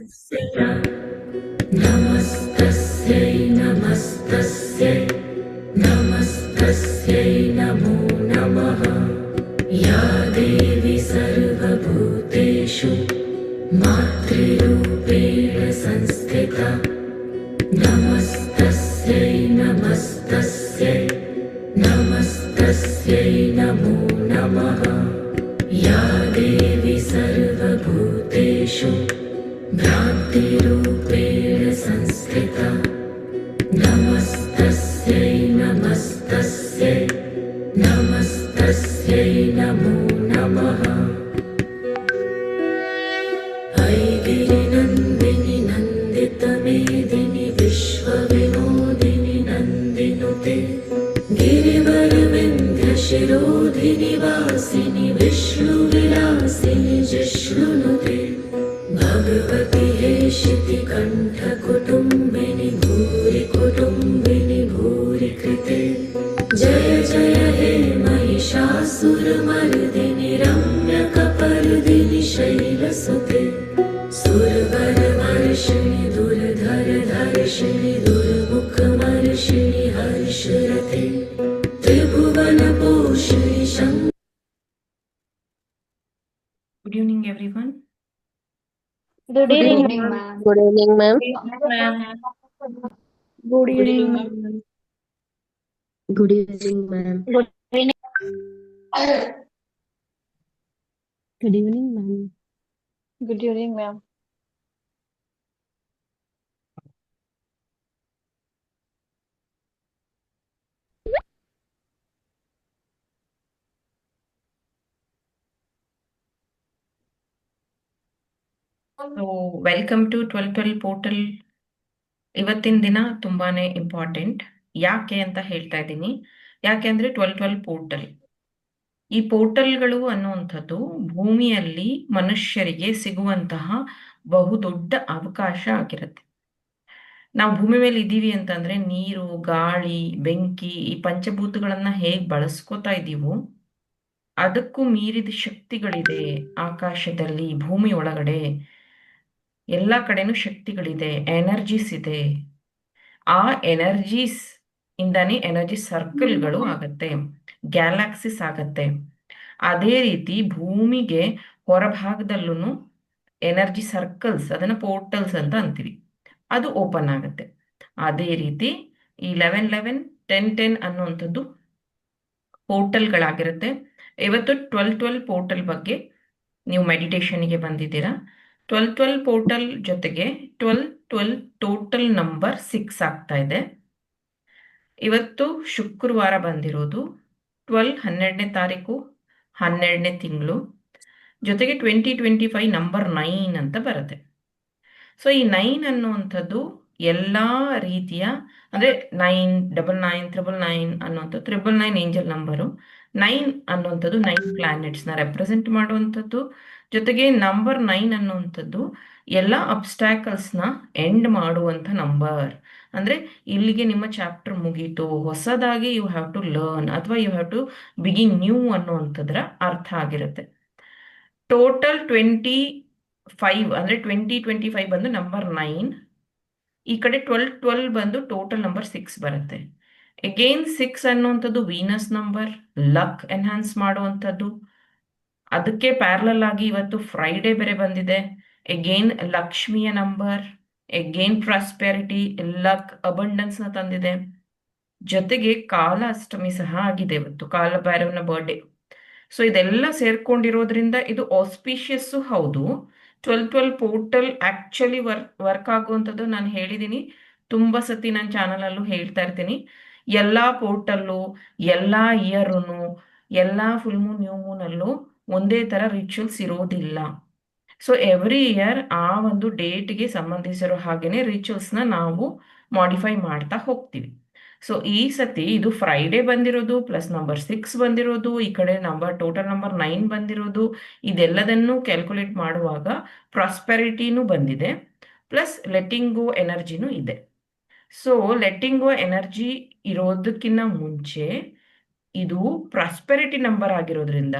नमस्तस्यै नमस्तस्यै नमस्तस्यै नमो नमः। या देवी सर्वभूतेषु मातृरूपेण संस्थिता नमस्तस्यै नमस्तस्यै नमस्तस्यै नमो नमः। या देवी सर्वभूतेषु भ्रान्तिरूपेण संस्थिता नमस्तस्यै नमस्तस्यै नमस्तस्यै नमो नमः। ऐगिरिनन्दिनि नन्दितमेदिनि विश्वविनोदिनि नन्दिनुते गिरिवरविन्ध्यशिरोधिनि वासिनि विष्णुविलासिनि जिष्णुनुते भगवति हेशिति कण्ठकुटुम्बिनि भूरि कुटुम्बिनि भूरि कृते जय जय हे Mahishasuramardini रम्यकपर्दिनि शैलसुते सुरवरवर्षिणि दुर्धरधर्षिणि दुर्मुखमर्षिणि हर्षरते त्रिभुवनपोषिणि Good evening, everyone. Good Good evening, evening, ma'am. ma'am. Good evening, ma'am. Ma'am. Good evening, ma'am. Good evening, ma'am. Good evening. Good evening, ma'am. Good evening, ma'am. So welcome to 1212 portal. ಇವತ್ತಿನ ದಿನ ತುಂಬಾನೇ important. ಯಾಕೆ ಅಂತ ಹೇಳ್ತಾ ಇದ್ದೀನಿ. ಯಾಕೆ ಅಂದ್ರೆ 1212 portal. ಈ ಪೋರ್ಟಲ್ಗಳು ಅನ್ನುವಂಥದ್ದು ಭೂಮಿಯಲ್ಲಿ ಮನುಷ್ಯರಿಗೆ ಸಿಗುವಂತಹ ಬಹುದೊಡ್ಡ ಅವಕಾಶ ಆಗಿರುತ್ತೆ. ನಾವು ಭೂಮಿ ಮೇಲೆ ಇದ್ದೀವಿ ಅಂತಂದ್ರೆ ನೀರು, ಗಾಳಿ, ಬೆಂಕಿ ಈ ಪಂಚಭೂತಗಳನ್ನ ಹೇಗ್ ಬಳಸ್ಕೋತಾ ಇದ್ದೀವೋ ಅದಕ್ಕೂ ಮೀರಿದ ಶಕ್ತಿಗಳಿದೆ ಆಕಾಶದಲ್ಲಿ, ಭೂಮಿ ಒಳಗಡೆ ಎಲ್ಲ ಕಡೆನೂ ಶಕ್ತಿಗಳಿದೆ, ಎನರ್ಜೀಸ್ ಇದೆ. ಆ ಎನರ್ಜೀಸ್ ಇಂದಾನೇ ಎನರ್ಜಿ ಸರ್ಕಲ್ಗಳು ಆಗತ್ತೆ, ಗ್ಯಾಲಾಕ್ಸಿಸ್ ಆಗತ್ತೆ. ಅದೇ ರೀತಿ ಭೂಮಿಗೆ ಹೊರಭಾಗದಲ್ಲೂ ಎನರ್ಜಿ ಸರ್ಕಲ್ಸ್, ಅದನ್ನ ಪೋರ್ಟಲ್ಸ್ ಅಂತ ಅಂತೀವಿ, ಅದು ಓಪನ್ ಆಗುತ್ತೆ. ಅದೇ ರೀತಿ ಈ 1111 1010 ಅನ್ನುವಂಥದ್ದು ಪೋರ್ಟಲ್ಗಳಾಗಿರುತ್ತೆ. ಇವತ್ತು 1212 ಪೋರ್ಟಲ್ ಬಗ್ಗೆ ನೀವು ಮೆಡಿಟೇಷನ್ಗೆ ಬಂದಿದ್ದೀರಾ. 1212 ಪೋರ್ಟಲ್ ಜೊತೆಗೆ 1212 ಟೋಟಲ್ ನಂಬರ್ 6 ಆಗ್ತಾ ಇದೆ. ಇವತ್ತು ಶುಕ್ರವಾರ ಬಂದಿರೋದು 12 ತಾರೀಕು 12ನೇ ತಿಂಗಳು, ಜೊತೆಗೆ 2025 ನಂಬರ್ 9 ಅಂತ ಬರುತ್ತೆ. ಸೊ ಈ 9 ಅನ್ನುವಂಥದ್ದು ಎಲ್ಲ ರೀತಿಯ, ಅಂದ್ರೆ 99999 ಅನ್ನುವಂಥದ್ದು 999 ಏಂಜಲ್ ನಂಬರು. 9 ಅನ್ನುವಂಥದ್ದು 9 ಪ್ಲಾನೆಟ್ಸ್ನ ರೆಪ್ರೆಸೆಂಟ್ ಮಾಡುವಂಥದ್ದು. ಜೊತೆಗೆ ನಂಬರ್ 9 ಅನ್ನುವಂಥದ್ದು ಎಲ್ಲ ಅಬ್ಸ್ಟ್ಯಾಕಲ್ಸ್ನ ಎಂಡ್ ಮಾಡುವಂಥ ನಂಬರ್. ಅಂದ್ರೆ ಇಲ್ಲಿಗೆ ನಿಮ್ಮ ಚಾಪ್ಟರ್ ಮುಗೀತು, ಹೊಸದಾಗಿ ಯು ಹ್ಯಾವ್ ಟು ಲರ್ನ್ ಅಥವಾ you have to begin new ಅನ್ನುವಂಥದ್ರ ಅರ್ಥ ಆಗಿರುತ್ತೆ. ಟೋಟಲ್ 25 ಅಂದ್ರೆ 2025 ಬಂದು ನಂಬರ್ 9. ಈ ಕಡೆ 1212 ಬಂದು ಟೋಟಲ್ ನಂಬರ್ 6 ಬರುತ್ತೆ. ಅಗೇನ್ 6 ಅನ್ನುವಂಥದ್ದು ವೀನಸ್ ನಂಬರ್, ಲಕ್ ಎನ್ಹಾನ್ಸ್ ಮಾಡುವಂಥದ್ದು. ಅದಕ್ಕೆ ಪ್ಯಾರಲಲ್ ಆಗಿ ಇವತ್ತು ಫ್ರೈಡೆ ಬೇರೆ ಬಂದಿದೆ. ಅಗೇನ್ ಲಕ್ಷ್ಮಿಯ number, again prosperity, luck, abundance ನ ತಂದಿದೆ. ಜೊತೆಗೆ ಕಾಲ ಅಷ್ಟಮಿ ಸಹ ಆಗಿದೆ ಇವತ್ತು, ಕಾಲಭೈರವನ ಬರ್ಡೇ. ಸೊ ಇದೆಲ್ಲ ಸೇರ್ಕೊಂಡಿರೋದ್ರಿಂದ ಇದು ಆಸ್ಪಿಷಿಯಸ್ಸು ಹೌದು. 1212 ಪೋರ್ಟಲ್ ಆಕ್ಚುಲಿ ವರ್ಕ್ ಆಗುವಂಥದ್ದು ನಾನು ಹೇಳಿದ್ದೀನಿ, ತುಂಬ ಸತಿ ನನ್ನ ಚಾನಲಲ್ಲೂ ಹೇಳ್ತಾ ಇರ್ತೀನಿ. ಎಲ್ಲ ಪೋರ್ಟಲ್ಲು, ಎಲ್ಲ ಇಯರ್ನು, ಎಲ್ಲ ಫುಲ್ ಮೂನ್, ನ್ಯೂ ಮೂನಲ್ಲೂ ಒಂದೇ ಥರ ರಿಚುವಲ್ಸ್ ಇರೋದಿಲ್ಲ. ಸೊ ಎವ್ರಿ ಇಯರ್ ಆ ಒಂದು ಡೇಟ್ಗೆ ಸಂಬಂಧಿಸಿರೋ ಹಾಗೇನೆ ರಿಚುವಲ್ಸ್ನ ನಾವು ಮಾಡಿಫೈ ಮಾಡ್ತಾ ಹೋಗ್ತೀವಿ. ಸೊ ಈ ಸತಿ ಇದು ಫ್ರೈಡೆ ಬಂದಿರೋದು, ಪ್ಲಸ್ ನಂಬರ್ 6 ಬಂದಿರೋದು, ಈ ಕಡೆ ಟೋಟಲ್ ನಂಬರ್ 9 ಬಂದಿರೋದು, ಇದೆಲ್ಲದನ್ನು ಕ್ಯಾಲ್ಕುಲೇಟ್ ಮಾಡುವಾಗ ಪ್ರಾಸ್ಪೆರಿಟಿನೂ ಬಂದಿದೆ, ಪ್ಲಸ್ ಲೆಟ್ಟಿಂಗ್ ಗೋ ಎನರ್ಜಿನೂ ಇದೆ. ಸೊ ಲೆಟ್ಟಿಂಗ್ ಗೋ ಎನರ್ಜಿ ಇರೋದಕ್ಕಿಂತ ಮುಂಚೆ ಇದು ಪ್ರಾಸ್ಪೆರಿಟಿ ನಂಬರ್ ಆಗಿರೋದ್ರಿಂದ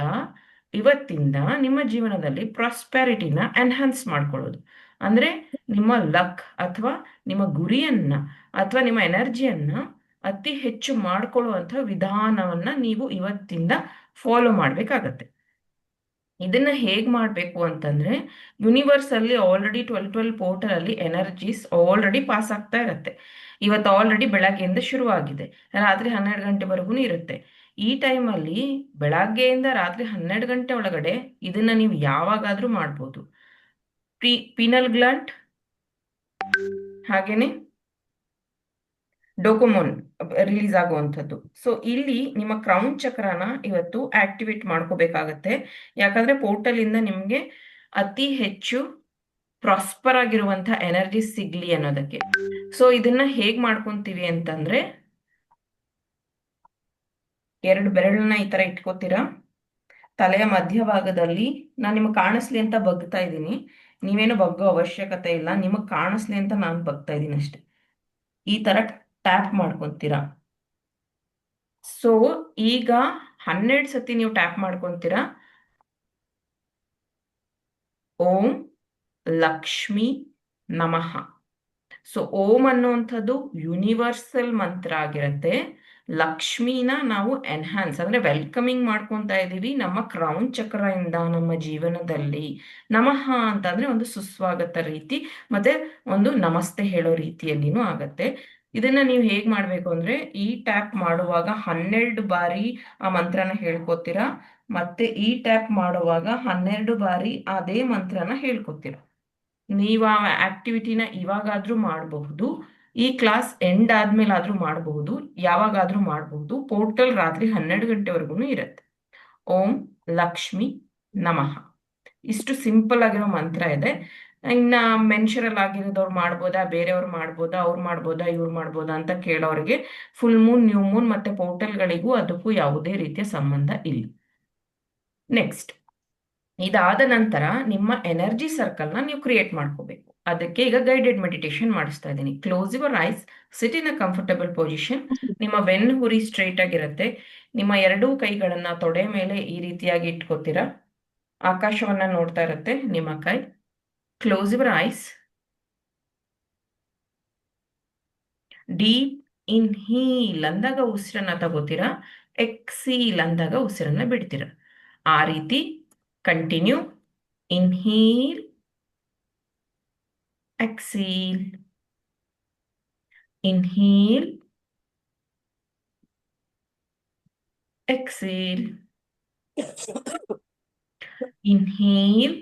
ಇವತ್ತಿಂದ ನಿಮ್ಮ ಜೀವನದಲ್ಲಿ ಪ್ರಾಸ್ಪೆರಿಟಿನ ಎನ್ಹಾನ್ಸ್ ಮಾಡ್ಕೊಳ್ಳೋದು, ಅಂದ್ರೆ ನಿಮ್ಮ ಲಕ್ ಅಥವಾ ನಿಮ್ಮ ಗುರಿಯನ್ನ ಅಥವಾ ನಿಮ್ಮ ಎನರ್ಜಿಯನ್ನ ಅತಿ ಹೆಚ್ಚು ಮಾಡ್ಕೊಳ್ಳುವಂಥ ವಿಧಾನವನ್ನ ನೀವು ಇವತ್ತಿಂದ ಫಾಲೋ ಮಾಡ್ಬೇಕಾಗತ್ತೆ. ಇದನ್ನ ಹೇಗ್ ಮಾಡ್ಬೇಕು ಅಂತಂದ್ರೆ, ಯೂನಿವರ್ಸ್ ಅಲ್ಲಿ ಆಲ್ರೆಡಿ 12 ಪೋರ್ಟಲ್ ಅಲ್ಲಿ ಎನರ್ಜೀಸ್ ಆಲ್ರೆಡಿ ಪಾಸ್ ಆಗ್ತಾ ಇರತ್ತೆ. ಇವತ್ತು ಆಲ್ರೆಡಿ ಬೆಳಗ್ಗೆಯಿಂದ ಶುರುವಾಗಿದೆ, ರಾತ್ರಿ 12 ಗಂಟೆವರೆಗೂ ಇರುತ್ತೆ. ಈ ಟೈಮಲ್ಲಿ ಬೆಳಗ್ಗೆಯಿಂದ ರಾತ್ರಿ 12 ಗಂಟೆ ಒಳಗಡೆ ಇದನ್ನ ನೀವು ಯಾವಾಗಾದ್ರೂ ಮಾಡ್ಬೋದು. ಪೀನಲ್ ಗ್ಲಾಂಟ್ ಹಾಗೇನೆ ಡೋಕೋಮೋನ್ ರಿಲೀಸ್ ಆಗುವಂಥದ್ದು. ಸೊ ಇಲ್ಲಿ ನಿಮ್ಮ ಕ್ರೌನ್ ಚಕ್ರನ ಇವತ್ತು ಆಕ್ಟಿವೇಟ್ ಮಾಡ್ಕೋಬೇಕಾಗತ್ತೆ. ಯಾಕಂದ್ರೆ ಪೋರ್ಟಲ್ ಇಂದ ನಿಮ್ಗೆ ಅತಿ ಹೆಚ್ಚು ಪ್ರಾಸ್ಪರ್ ಆಗಿರುವಂತ ಎನರ್ಜಿ ಸಿಗ್ಲಿ ಅನ್ನೋದಕ್ಕೆ. ಸೊ ಇದನ್ನ ಹೇಗ್ ಮಾಡ್ಕೊಂತೀವಿ ಅಂತಂದ್ರೆ, 2 ಬೆರಳನ್ನ ಈ ತರ ಇಟ್ಕೋತೀರಾ. ತಲೆಯ ಮಧ್ಯಭಾಗದಲ್ಲಿ ನಾನು ನಿಮಗೆ ಕಾಣಿಸ್ಲಿ ಅಂತ ಬಗ್ತಾ ಇದ್ದೀನಿ. ನೀವೇನು ಬಗ್ಗೋ ಅವಶ್ಯಕತೆ ಇಲ್ಲ, ನಿಮಗ್ ಕಾಣಿಸ್ಲಿ ಅಂತ ನಾನು ಬಗ್ತಾ ಇದ್ದೀನಿ ಅಷ್ಟೆ. ಈ ತರ ಟ್ಯಾಪ್ ಮಾಡ್ಕೊಂತೀರಾ. ಸೊ ಈಗ 12 ಸತಿ ನೀವು ಟ್ಯಾಪ್ ಮಾಡ್ಕೊಂತೀರಾ. ಓಂ ಲಕ್ಷ್ಮಿ ನಮಃ. ಸೊ ಓಂ ಅನ್ನುವಂಥದ್ದು ಯೂನಿವರ್ಸಲ್ ಮಂತ್ರ ಆಗಿರುತ್ತೆ. ಲಕ್ಷ್ಮಿನ ನಾವು ಎನ್ಹಾನ್ಸ್ ಅಂದ್ರೆ ವೆಲ್ಕಮಿಂಗ್ ಮಾಡ್ಕೊಂತಾ ಇದ್ದೀವಿ ನಮ್ಮ ಕ್ರೌನ್ ಚಕ್ರದಿಂದ ನಮ್ಮ ಜೀವನದಲ್ಲಿ. ನಮಃ ಅಂತಂದ್ರೆ ಒಂದು ಸುಸ್ವಾಗತ ರೀತಿ, ಮತ್ತೆ ಒಂದು ನಮಸ್ತೆ ಹೇಳೋ ರೀತಿಯಲ್ಲಿನೂ ಆಗತ್ತೆ. ಇದನ್ನ ನೀವು ಹೇಗ್ ಮಾಡ್ಬೇಕು ಅಂದ್ರೆ, ಈ ಟ್ಯಾಪ್ ಮಾಡುವಾಗ 12 ಬಾರಿ ಆ ಮಂತ್ರನ ಹೇಳ್ಕೊತೀರಾ, ಮತ್ತೆ ಈ ಟ್ಯಾಪ್ ಮಾಡುವಾಗ 12 ಬಾರಿ ಅದೇ ಮಂತ್ರನ ಹೇಳ್ಕೊತೀರಾ. ನೀವು ಆ ಆಕ್ಟಿವಿಟಿನ ಇವಾಗಾದ್ರೂ ಮಾಡಬಹುದು, ಈ ಕ್ಲಾಸ್ ಎಂಡ್ ಆದ್ಮೇಲಾದ್ರೂ ಮಾಡಬಹುದು, ಯಾವಾಗಾದ್ರೂ ಮಾಡಬಹುದು. ಪೋರ್ಟಲ್ ರಾತ್ರಿ 12 ಗಂಟೆವರೆಗೂ ಇರುತ್ತೆ. ಓಂ ಲಕ್ಷ್ಮಿ ನಮಃ. ಇಷ್ಟು ಸಿಂಪಲ್ ಆಗಿರೋ ಮಂತ್ರ ಇದೆ. ಇನ್ನ ಮೆನ್ಷರಲ್ ಆಗಿರೋದವ್ರು ಮಾಡ್ಬೋದಾ, ಬೇರೆಯವ್ರು ಮಾಡ್ಬೋದಾ, ಅವ್ರು ಮಾಡ್ಬೋದಾ, ಇವ್ರು ಮಾಡ್ಬೋದಾ ಅಂತ ಕೇಳೋರಿಗೆ, ಫುಲ್ ಮೂನ್, ನ್ಯೂ ಮೂನ್ ಮತ್ತೆ ಪೋರ್ಟಲ್ಗಳಿಗೂ ಅದಕ್ಕೂ ಯಾವುದೇ ರೀತಿಯ ಸಂಬಂಧ ಇಲ್ಲ. ನೆಕ್ಸ್ಟ್, ಇದಾದ ನಂತರ ನಿಮ್ಮ ಎನರ್ಜಿ ಸರ್ಕಲ್ನ ನೀವು ಕ್ರಿಯೇಟ್ ಮಾಡ್ಕೋಬೇಕು. ಅದಕ್ಕೆ ಈಗ ಗೈಡೆಡ್ ಮೆಡಿಟೇಷನ್ ಮಾಡಿಸ್ತಾ ಇದ್ದೀನಿ. Close your eyes, sit in a comfortable position. ನಿಮ್ಮ ಬೆನ್ನುಹುರಿ ಸ್ಟ್ರೈಟ್ ಆಗಿರುತ್ತೆ. ನಿಮ್ಮ ಎರಡೂ ಕೈಗಳನ್ನ ತೊಡೆ ಮೇಲೆ ಈ ರೀತಿಯಾಗಿ ಇಟ್ಕೋತೀರಾ. ಆಕಾಶವನ್ನ ನೋಡ್ತಾ ಇರುತ್ತೆ ನಿಮ್ಮ ಕೈ. Close your eyes. ಡೀಪ್ ಇನ್ಹೀಲ್ ಅಂದಾಗ ಉಸಿರನ್ನ ತಗೋತೀರಾ, ಎಕ್ಸೀಲ್ ಅಂದಾಗ ಉಸಿರನ್ನ ಬಿಡ್ತೀರಾ. ಆ ರೀತಿ continue. ಇನ್ಹೀಲ್, exhale, inhale, exhale, inhale,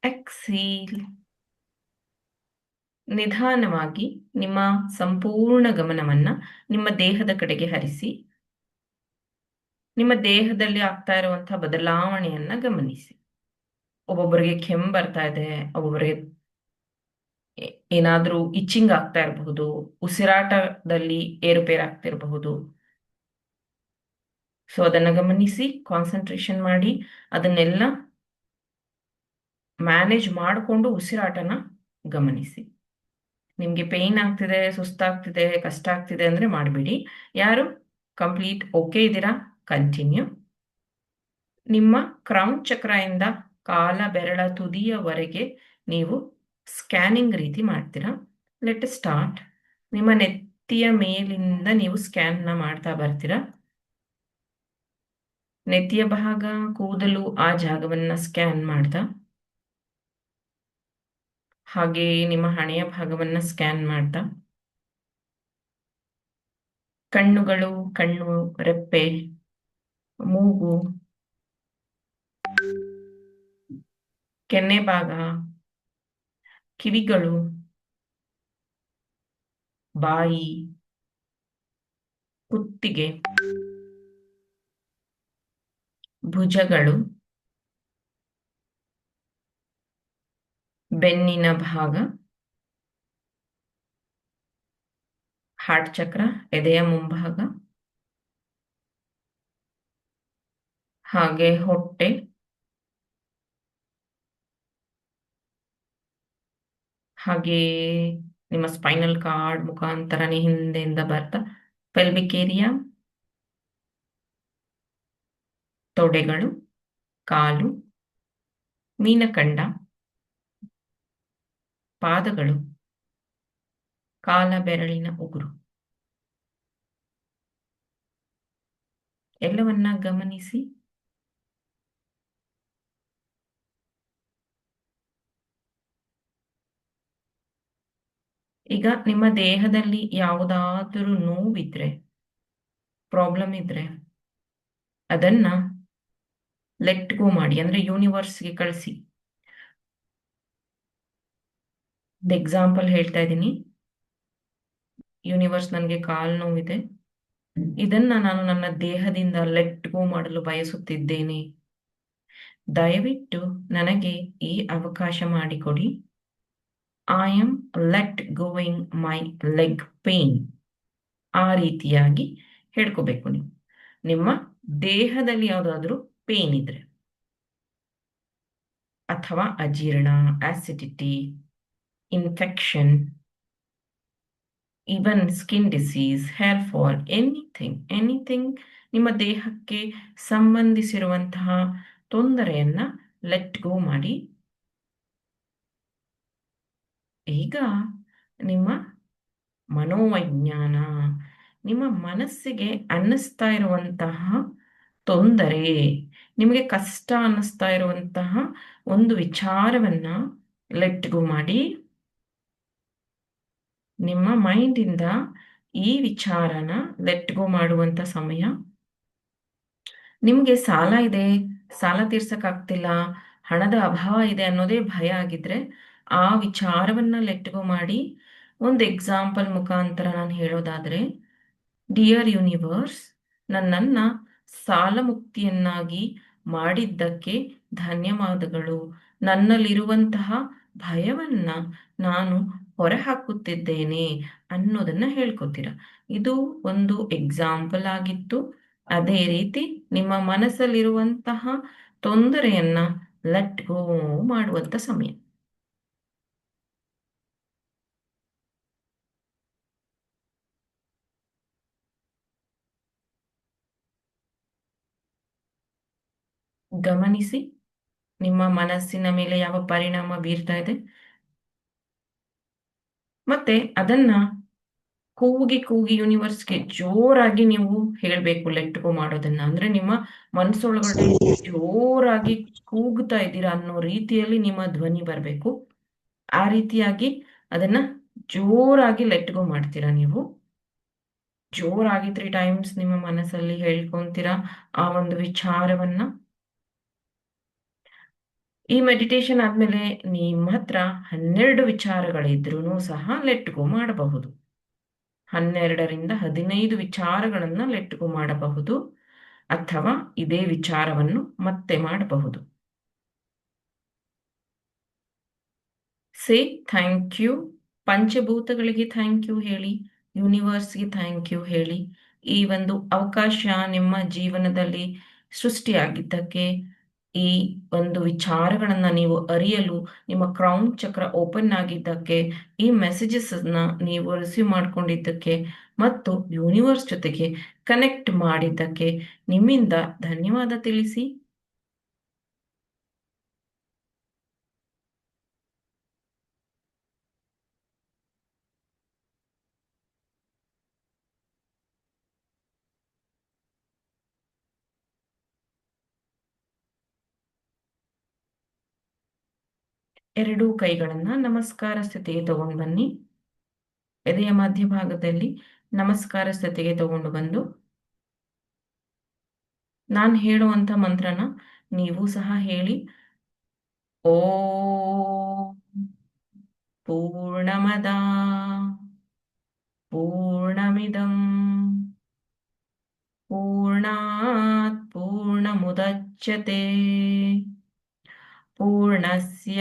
exhale. ನಿಧಾನವಾಗಿ ನಿಮ್ಮ ಸಂಪೂರ್ಣ ಗಮನವನ್ನ ನಿಮ್ಮ ದೇಹದ ಕಡೆಗೆ ಹರಿಸಿ, ನಿಮ್ಮ ದೇಹದಲ್ಲಿ ಆಗ್ತಾ ಇರುವಂತಹ ಬದಲಾವಣೆಯನ್ನ ಗಮನಿಸಿ. ಒಬ್ಬೊಬ್ಬರಿಗೆ ಕೆಮ್ಮು ಬರ್ತಾ ಇದೆ, ಒಬ್ಬೊಬ್ಬರಿಗೆ ಏನಾದ್ರೂ ಇಚ್ಚಿಂಗ್ ಆಗ್ತಾ ಇರಬಹುದು, ಉಸಿರಾಟದಲ್ಲಿ ಏರುಪೇರಾಗ್ತಿರಬಹುದು. ಸೊ ಅದನ್ನ ಗಮನಿಸಿ, ಕಾನ್ಸಂಟ್ರೇಷನ್ ಮಾಡಿ, ಅದನ್ನೆಲ್ಲ ಮ್ಯಾನೇಜ್ ಮಾಡಿಕೊಂಡು ಉಸಿರಾಟನ ಗಮನಿಸಿ. ನಿಮ್ಗೆ ಪೇಯ್ನ್ ಆಗ್ತಿದೆ, ಸುಸ್ತಾಗ್ತಿದೆ, ಕಷ್ಟ ಆಗ್ತಿದೆ ಅಂದ್ರೆ ಮಾಡಬೇಡಿ. ಯಾರು ಕಂಪ್ಲೀಟ್ ಓಕೆ ಇದ್ದೀರಾ, ಕಂಟಿನ್ಯೂ. ನಿಮ್ಮ ಕ್ರೌನ್ ಚಕ್ರದಿಂದ ಕಾಲ ಬೆರಳ ತುದಿಯವರೆಗೆ ನೀವು ಸ್ಕ್ಯಾನಿಂಗ್ ರೀತಿ ಮಾಡ್ತೀರಾ. Let start. ನಿಮ್ಮ ನೆತ್ತಿಯ ಮೇಲಿಂದ ನೀವು ಸ್ಕ್ಯಾನ್ನ ಮಾಡ್ತಾ ಬರ್ತೀರಾ. ನೆತ್ತಿಯ ಭಾಗ, ಕೂದಲು, ಆ ಜಾಗವನ್ನ ಸ್ಕ್ಯಾನ್ ಮಾಡ್ತಾ, ಹಾಗೆ ನಿಮ್ಮ ಹಣೆಯ ಭಾಗವನ್ನ ಸ್ಕ್ಯಾನ್ ಮಾಡ್ತಾ, ಕಣ್ಣುಗಳು, ಕಣ್ಣು ರೆಪ್ಪೆ, ಮೂಗು, ಕೆನ್ನೆ ಭಾಗ, ಕಿವಿಗಳು, ಬಾಯಿ, ಕುತ್ತಿಗೆ, ಭುಜಗಳು, ಬೆನ್ನಿನ ಭಾಗ, ಹಾರ್ಟ್ ಚಕ್ರ, ಎದೆಯ ಮುಂಭಾಗ, ಹಾಗೆ ಹೊಟ್ಟೆ, ಹಾಗೆ ನಿಮ್ಮ ಸ್ಪೈನಲ್ ಕಾರ್ಡ್ ಮುಖಾಂತರನೇ ಹಿಂದೆಯಿಂದ ಬರ್ತಾ ಪೆಲ್ವಿಕ್ ಏರಿಯಾ, ತೊಡೆಗಳು, ಕಾಲು, ಮೀನಖಂಡ, ಪಾದಗಳು, ಕಾಲ ಬೆರಳಿನ ಉಗುರು ಎಲ್ಲವನ್ನ ಗಮನಿಸಿ. ಈಗ ನಿಮ್ಮ ದೇಹದಲ್ಲಿ ಯಾವುದಾದರೂ ನೋವಿದ್ರೆ, ಪ್ರಾಬ್ಲಮ್ ಇದ್ರೆ ಅದನ್ನ ಲೆಟ್ ಗೋ ಮಾಡಿ, ಅಂದ್ರೆ ಯೂನಿವರ್ಸ್ಗೆ ಕಳಿಸಿ. ಎಕ್ಸಾಂಪಲ್ ಹೇಳ್ತಾ ಇದ್ದೀನಿ. ಯೂನಿವರ್ಸ್, ನನಗೆ ಕಾಲು ನೋವಿದೆ, ಇದನ್ನ ನಾನು ನನ್ನ ದೇಹದಿಂದ ಲೆಟ್ ಗೋ ಮಾಡಲು ಬಯಸುತ್ತಿದ್ದೇನೆ. ದಯವಿಟ್ಟು ನನಗೆ ಈ ಅವಕಾಶ ಮಾಡಿಕೊಡಿ. I am let going my leg pain. ಆ ರೀತಿಯಾಗಿ ಹೇಳ್ಕೋಬೇಕು ನೀವು. ನಿಮ್ಮ ದೇಹದಲ್ಲಿ ಯಾವುದಾದ್ರೂ ಪೇನ್ ಇದ್ರೆ, ಅಥವಾ ಅಜೀರ್ಣ, acidity, infection, even skin disease, hair fall, anything ನಿಮ್ಮ ದೇಹಕ್ಕೆ ಸಂಬಂಧಿಸಿರುವಂತಹ ತೊಂದರೆಯನ್ನ ಲೆಟ್ ಗೋ ಮಾಡಿ. ಈಗ ನಿಮ್ಮ ಮನೋವಿಜ್ಞಾನ, ನಿಮ್ಮ ಮನಸ್ಸಿಗೆ ಅನ್ನಿಸ್ತಾ ಇರುವಂತಹ ತೊಂದರೆ, ನಿಮಗೆ ಕಷ್ಟ ಅನ್ನಿಸ್ತಾ ಇರುವಂತಹ ಒಂದು ವಿಚಾರವನ್ನ ಲೆಟ್ ಗೋ ಮಾಡಿ. ನಿಮ್ಮ ಮೈಂಡಿಂದ ಈ ವಿಚಾರನ ಲೆಟ್ ಗೋ ಮಾಡುವಂತ ಸಮಯ. ನಿಮ್ಗೆ ಸಾಲ ಇದೆ, ಸಾಲ ತೀರ್ಸಕ್ಕಾಗ್ತಿಲ್ಲ, ಹಣದ ಅಭಾವ ಇದೆ ಅನ್ನೋದೇ ಭಯ ಆಗಿದ್ರೆ ಆ ವಿಚಾರವನ್ನ ಲೆಟ್ ಗೋ ಮಾಡಿ. ಒಂದು ಎಕ್ಸಾಂಪಲ್ ಮುಖಾಂತರ ನಾನು ಹೇಳೋದಾದ್ರೆ, ಡಿಯರ್ ಯೂನಿವರ್ಸ್, ನನ್ನನ್ನ ಸಾಲ ಮುಕ್ತಿಯನ್ನಾಗಿ ಮಾಡಿದ್ದಕ್ಕೆ ಧನ್ಯವಾದಗಳು. ನನ್ನಲ್ಲಿರುವಂತಹ ಭಯವನ್ನ ನಾನು ಹೊರಹಾಕುತ್ತಿದ್ದೇನೆ ಅನ್ನೋದನ್ನ ಹೇಳ್ಕೊತೀರ. ಇದು ಒಂದು ಎಕ್ಸಾಂಪಲ್ ಆಗಿತ್ತು. ಅದೇ ರೀತಿ ನಿಮ್ಮ ಮನಸ್ಸಲ್ಲಿರುವಂತಹ ತೊಂದರೆಯನ್ನ ಲೆಟ್ ಗೋ ಮಾಡುವಂತ ಸಮಯ. ಗಮನಿಸಿ ನಿಮ್ಮ ಮನಸ್ಸಿನ ಮೇಲೆ ಯಾವ ಪರಿಣಾಮ ಬೀರ್ತಾ ಇದೆ, ಮತ್ತೆ ಅದನ್ನ ಕೂಗಿ ಯೂನಿವರ್ಸ್ಗೆ ಜೋರಾಗಿ ನೀವು ಹೇಳ್ಬೇಕು ಲೆಟ್ ಗೋ ಮಾಡೋದನ್ನ. ಅಂದ್ರೆ ನಿಮ್ಮ ಮನಸ್ಸೊಳಗಡೆ ಜೋರಾಗಿ ಕೂಗ್ತಾ ಇದ್ದೀರಾ ಅನ್ನೋ ರೀತಿಯಲ್ಲಿ ನಿಮ್ಮ ಧ್ವನಿ ಬರಬೇಕು. ಆ ರೀತಿಯಾಗಿ ಅದನ್ನ ಜೋರಾಗಿ ಲೆಟ್ ಗೋ ಮಾಡ್ತೀರಾ ನೀವು. ಜೋರಾಗಿ 3 ಟೈಮ್ಸ್ ನಿಮ್ಮ ಮನಸ್ಸಲ್ಲಿ ಹೇಳ್ಕೊಂತೀರಾ ಆ ಒಂದು ವಿಚಾರವನ್ನ. ಈ ಮೆಡಿಟೇಷನ್ ಆದ್ಮೇಲೆ ನಿಮ್ಮ ಹತ್ರ 12 ವಿಚಾರಗಳಿದ್ರೂ ಸಹ ಲೆಟ್ ಗೋ ಮಾಡಬಹುದು. 12ರಿಂದ 15 ವಿಚಾರಗಳನ್ನ ಲೆಟ್ ಗೋ ಮಾಡಬಹುದು, ಅಥವಾ ಇದೇ ವಿಚಾರವನ್ನು ಮತ್ತೆ ಮಾಡಬಹುದು. Say thank you. ಪಂಚಭೂತಗಳಿಗೆ ಥ್ಯಾಂಕ್ ಯು ಹೇಳಿ, ಯೂನಿವರ್ಸ್ಗೆ ಥ್ಯಾಂಕ್ ಯು ಹೇಳಿ. ಈ ಒಂದು ಅವಕಾಶ ನಿಮ್ಮ ಜೀವನದಲ್ಲಿ ಸೃಷ್ಟಿಯಾಗಿದ್ದಕ್ಕೆ, ಈ ಒಂದು ವಿಚಾರಗಳನ್ನ ನೀವು ಅರಿಯಲು ನಿಮ್ಮ ಕ್ರೌನ್ ಚಕ್ರ ಓಪನ್ ಆಗಿದ್ದಕ್ಕೆ, ಈ ಮೆಸೇಜಸ್ ಅನ್ನ ನೀವು ರಿಸೀವ್ ಮಾಡ್ಕೊಂಡಿದ್ದಕ್ಕೆ, ಮತ್ತು ಯೂನಿವರ್ಸ್ ಜೊತೆಗೆ ಕನೆಕ್ಟ್ ಮಾಡಿದ್ದಕ್ಕೆ ನಿಮ್ಮಿಂದ ಧನ್ಯವಾದ ತಿಳಿಸಿ. ಎರಡೂ ಕೈಗಳನ್ನ ನಮಸ್ಕಾರ ಸ್ಥಿತಿಗೆ ತಗೊಂಡು ಬನ್ನಿ. ಎದೆಯ ಮಧ್ಯಭಾಗದಲ್ಲಿ ನಮಸ್ಕಾರ ಸ್ಥಿತಿಗೆ ತಗೊಂಡು ಬಂದು, ನಾನು ಹೇಳುವಂತ ಮಂತ್ರನ ನೀವು ಸಹ ಹೇಳಿ. ಓಂ ಪೂರ್ಣಮದ ಪೂರ್ಣಮಿದಂ ಪೂರ್ಣಾತ್ ಪೂರ್ಣಮುದಚ್ಯತೆ ಪೂರ್ಣಸ್ಯ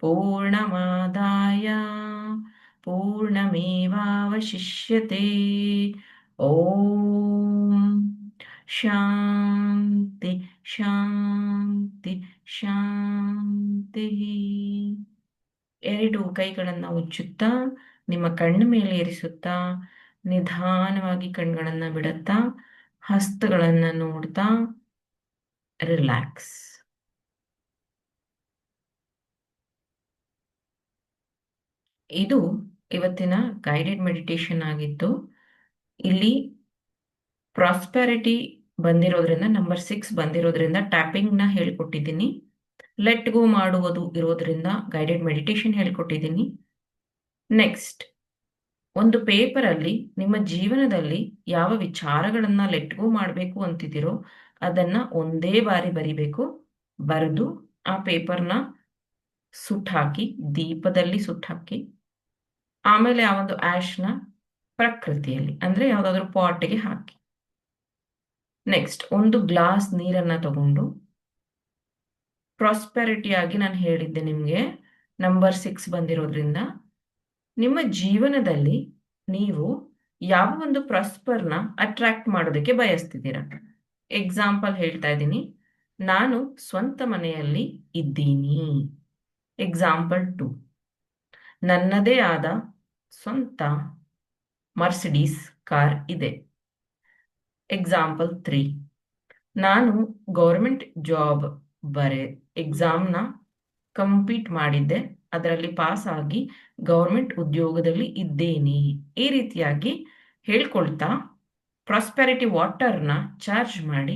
ಪೂರ್ಣಮಾದಾಯ ಪೂರ್ಣಮೇವಾವಶಿಷ್ಯತೆ. ಓಂ ಶಾಂತಿ ಶಾಂತಿ ಶಾಂತಿ. ಎರಡು ಕೈಗಳನ್ನ ಉಜ್ಜುತ್ತಾ, ನಿಮ್ಮ ಕಣ್ಣ ಮೇಲೆ ಇರಿಸುತ್ತಾ, ನಿಧಾನವಾಗಿ ಕಣ್ಗಳನ್ನ ಬಿಡುತ್ತಾ, ಹಸ್ತಗಳನ್ನ ನೋಡ್ತಾ ರಿಲ್ಯಾಕ್ಸ್. ಇದು ಇವತ್ತಿನ ಗೈಡೆಡ್ ಮೆಡಿಟೇಷನ್ ಆಗಿತ್ತು. ಇಲ್ಲಿ ಪ್ರಾಸ್ಪೆರಿಟಿ ಬಂದಿರೋದ್ರಿಂದ, ನಂಬರ್ 6 ಬಂದಿರೋದ್ರಿಂದ ಟ್ಯಾಪಿಂಗ್ನ ಹೇಳ್ಕೊಟ್ಟಿದ್ದೀನಿ. ಲೆಟ್ ಗೋ ಮಾಡುವುದು ಇರೋದ್ರಿಂದ ಗೈಡೆಡ್ ಮೆಡಿಟೇಷನ್ ಹೇಳ್ಕೊಟ್ಟಿದ್ದೀನಿ. ನೆಕ್ಸ್ಟ್, ಒಂದು ಪೇಪರಲ್ಲಿ ನಿಮ್ಮ ಜೀವನದಲ್ಲಿ ಯಾವ ವಿಚಾರಗಳನ್ನ ಲೆಟ್ ಗೋ ಮಾಡಬೇಕು ಅಂತಿದ್ದೀರೋ ಅದನ್ನ ಒಂದೇ ಬಾರಿ ಬರಿಬೇಕು. ಬರೆದು ಆ ಪೇಪರ್ನ ಸುಟ್ಟಾಕಿ, ದೀಪದಲ್ಲಿ ಸುಟ್ಟಾಕಿ, ಆಮೇಲೆ ಆ ಒಂದು ಆಶ್ನ ಪ್ರಕೃತಿಯಲ್ಲಿ ಅಂದ್ರೆ ಯಾವುದಾದ್ರೂ ಪಾಟ್ಗೆ ಹಾಕಿ. ನೆಕ್ಸ್ಟ್, ಒಂದು ಗ್ಲಾಸ್ ನೀರನ್ನ ತಗೊಂಡು ಪ್ರಾಸ್ಪೆರಿಟಿ ಆಗಿ ನಾನು ಹೇಳಿದ್ದೆ ನಿಮಗೆ ನಂಬರ್ 6 ಬಂದಿರೋದ್ರಿಂದ ನಿಮ್ಮ ಜೀವನದಲ್ಲಿ ನೀವು ಯಾವ ಒಂದು ಪ್ರಾಸ್ಪರ್ನ ಅಟ್ರಾಕ್ಟ್ ಮಾಡೋದಕ್ಕೆ ಬಯಸ್ತಿದ್ದೀರಾ. ಎಕ್ಸಾಂಪಲ್ ಹೇಳ್ತಾ ಇದ್ದೀನಿ, ನಾನು ಸ್ವಂತ ಮನೆಯಲ್ಲಿ ಇದ್ದೀನಿ. ಎಕ್ಸಾಂಪಲ್ 2, ನನ್ನದೇ ಆದ ಸ್ವಂತ ಮರ್ಸಿಡೀಸ್ ಕಾರ್ ಇದೆ. ಎಕ್ಸಾಂಪಲ್ 3, ನಾನು ಗೌರ್ಮೆಂಟ್ ಜಾಬ್ ಎಕ್ಸಾಮ್ನ ಕಂಪ್ಲೀಟ್ ಮಾಡಿದ್ದೆ, ಅದರಲ್ಲಿ ಪಾಸ್ ಆಗಿ ಗೌರ್ಮೆಂಟ್ ಉದ್ಯೋಗದಲ್ಲಿ ಇದ್ದೇನೆ. ಈ ರೀತಿಯಾಗಿ ಹೇಳ್ಕೊಳ್ತಾ ಪ್ರಾಸ್ಪೆರಿಟಿ ವಾಟರ್ನ ಚಾರ್ಜ್ ಮಾಡಿ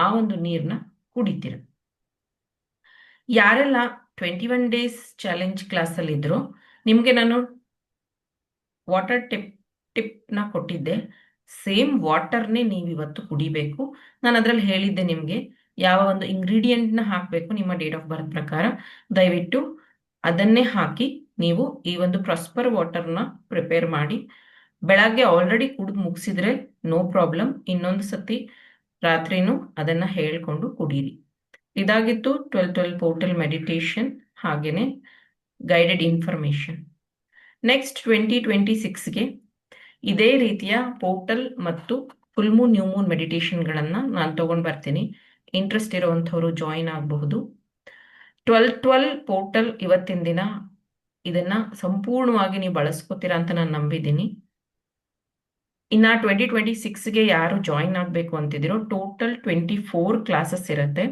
ಆ ಒಂದು ನೀರನ್ನ ಕುಡಿತೀರ. ಯಾರೆಲ್ಲ 21 ಡೇಸ್ ಚಾಲೆಂಜ್ ಕ್ಲಾಸಲ್ಲಿ ಇದ್ರು, ನಿಮಗೆ ನಾನು ವಾಟರ್ ಟಿಪ್ನ ಕೊಟ್ಟಿದ್ದೆ. ಸೇಮ್ ವಾಟರ್ನೇ ನೀವು ಇವತ್ತು ಕುಡಿಬೇಕು. ನಾನು ಅದರಲ್ಲಿ ಹೇಳಿದ್ದೆ ನಿಮಗೆ ಯಾವ ಒಂದು ಇಂಗ್ರೀಡಿಯೆಂಟ್ನ ಹಾಕಬೇಕು ನಿಮ್ಮ ಡೇಟ್ ಆಫ್ ಬರ್ತ್ ಪ್ರಕಾರ. ದಯವಿಟ್ಟು ಅದನ್ನೇ ಹಾಕಿ ನೀವು ಈ ಒಂದು ಪ್ರಾಸ್ಪರ್ ವಾಟರ್ನ ಪ್ರಿಪೇರ್ ಮಾಡಿ. ಬೆಳಗ್ಗೆ ಆಲ್ರೆಡಿ ಕುಡಿದು ಮುಗಿಸಿದ್ರೆ ನೋ ಪ್ರಾಬ್ಲಮ್, ಇನ್ನೊಂದು ಸತಿ ರಾತ್ರಿನೂ ಅದನ್ನ ಹೇಳ್ಕೊಂಡು ಕುಡೀರಿ. ಇದಾಗಿತ್ತು 12-12 ಪೋರ್ಟಲ್ ಮೆಡಿಟೇಷನ್ ಹಾಗೇನೆ ಗೈಡೆಡ್ ಇನ್ಫಾರ್ಮೇಶನ್. ನೆಕ್ಸ್ಟ್ 2026ಗೆ ಇದೇ ರೀತಿಯ ಪೋರ್ಟಲ್ ಮತ್ತು ಫುಲ್ ಮೂನ್ ನ್ಯೂ ಮೂನ್ ಮೆಡಿಟೇಷನ್ಗಳನ್ನು ನಾನು ತಗೊಂಡು ಬರ್ತೀನಿ. ಇಂಟ್ರೆಸ್ಟ್ ಇರುವಂಥವ್ರು ಜಾಯಿನ್ ಆಗಬಹುದು. 12-12 ಪೋರ್ಟಲ್ ಇವತ್ತಿನ ದಿನ ಇದನ್ನ ಸಂಪೂರ್ಣವಾಗಿ ನೀವು ಬಳಸ್ಕೋತೀರಾ ಅಂತ ನಾನು ನಂಬಿದ್ದೀನಿ. ಇನ್ನ 2026ಗೆ ಯಾರು ಜಾಯಿನ್ ಆಗಬೇಕು ಅಂತಿದ್ದೀರೋ ಟೋಟಲ್ 24 ಕ್ಲಾಸಸ್ ಇರುತ್ತೆ.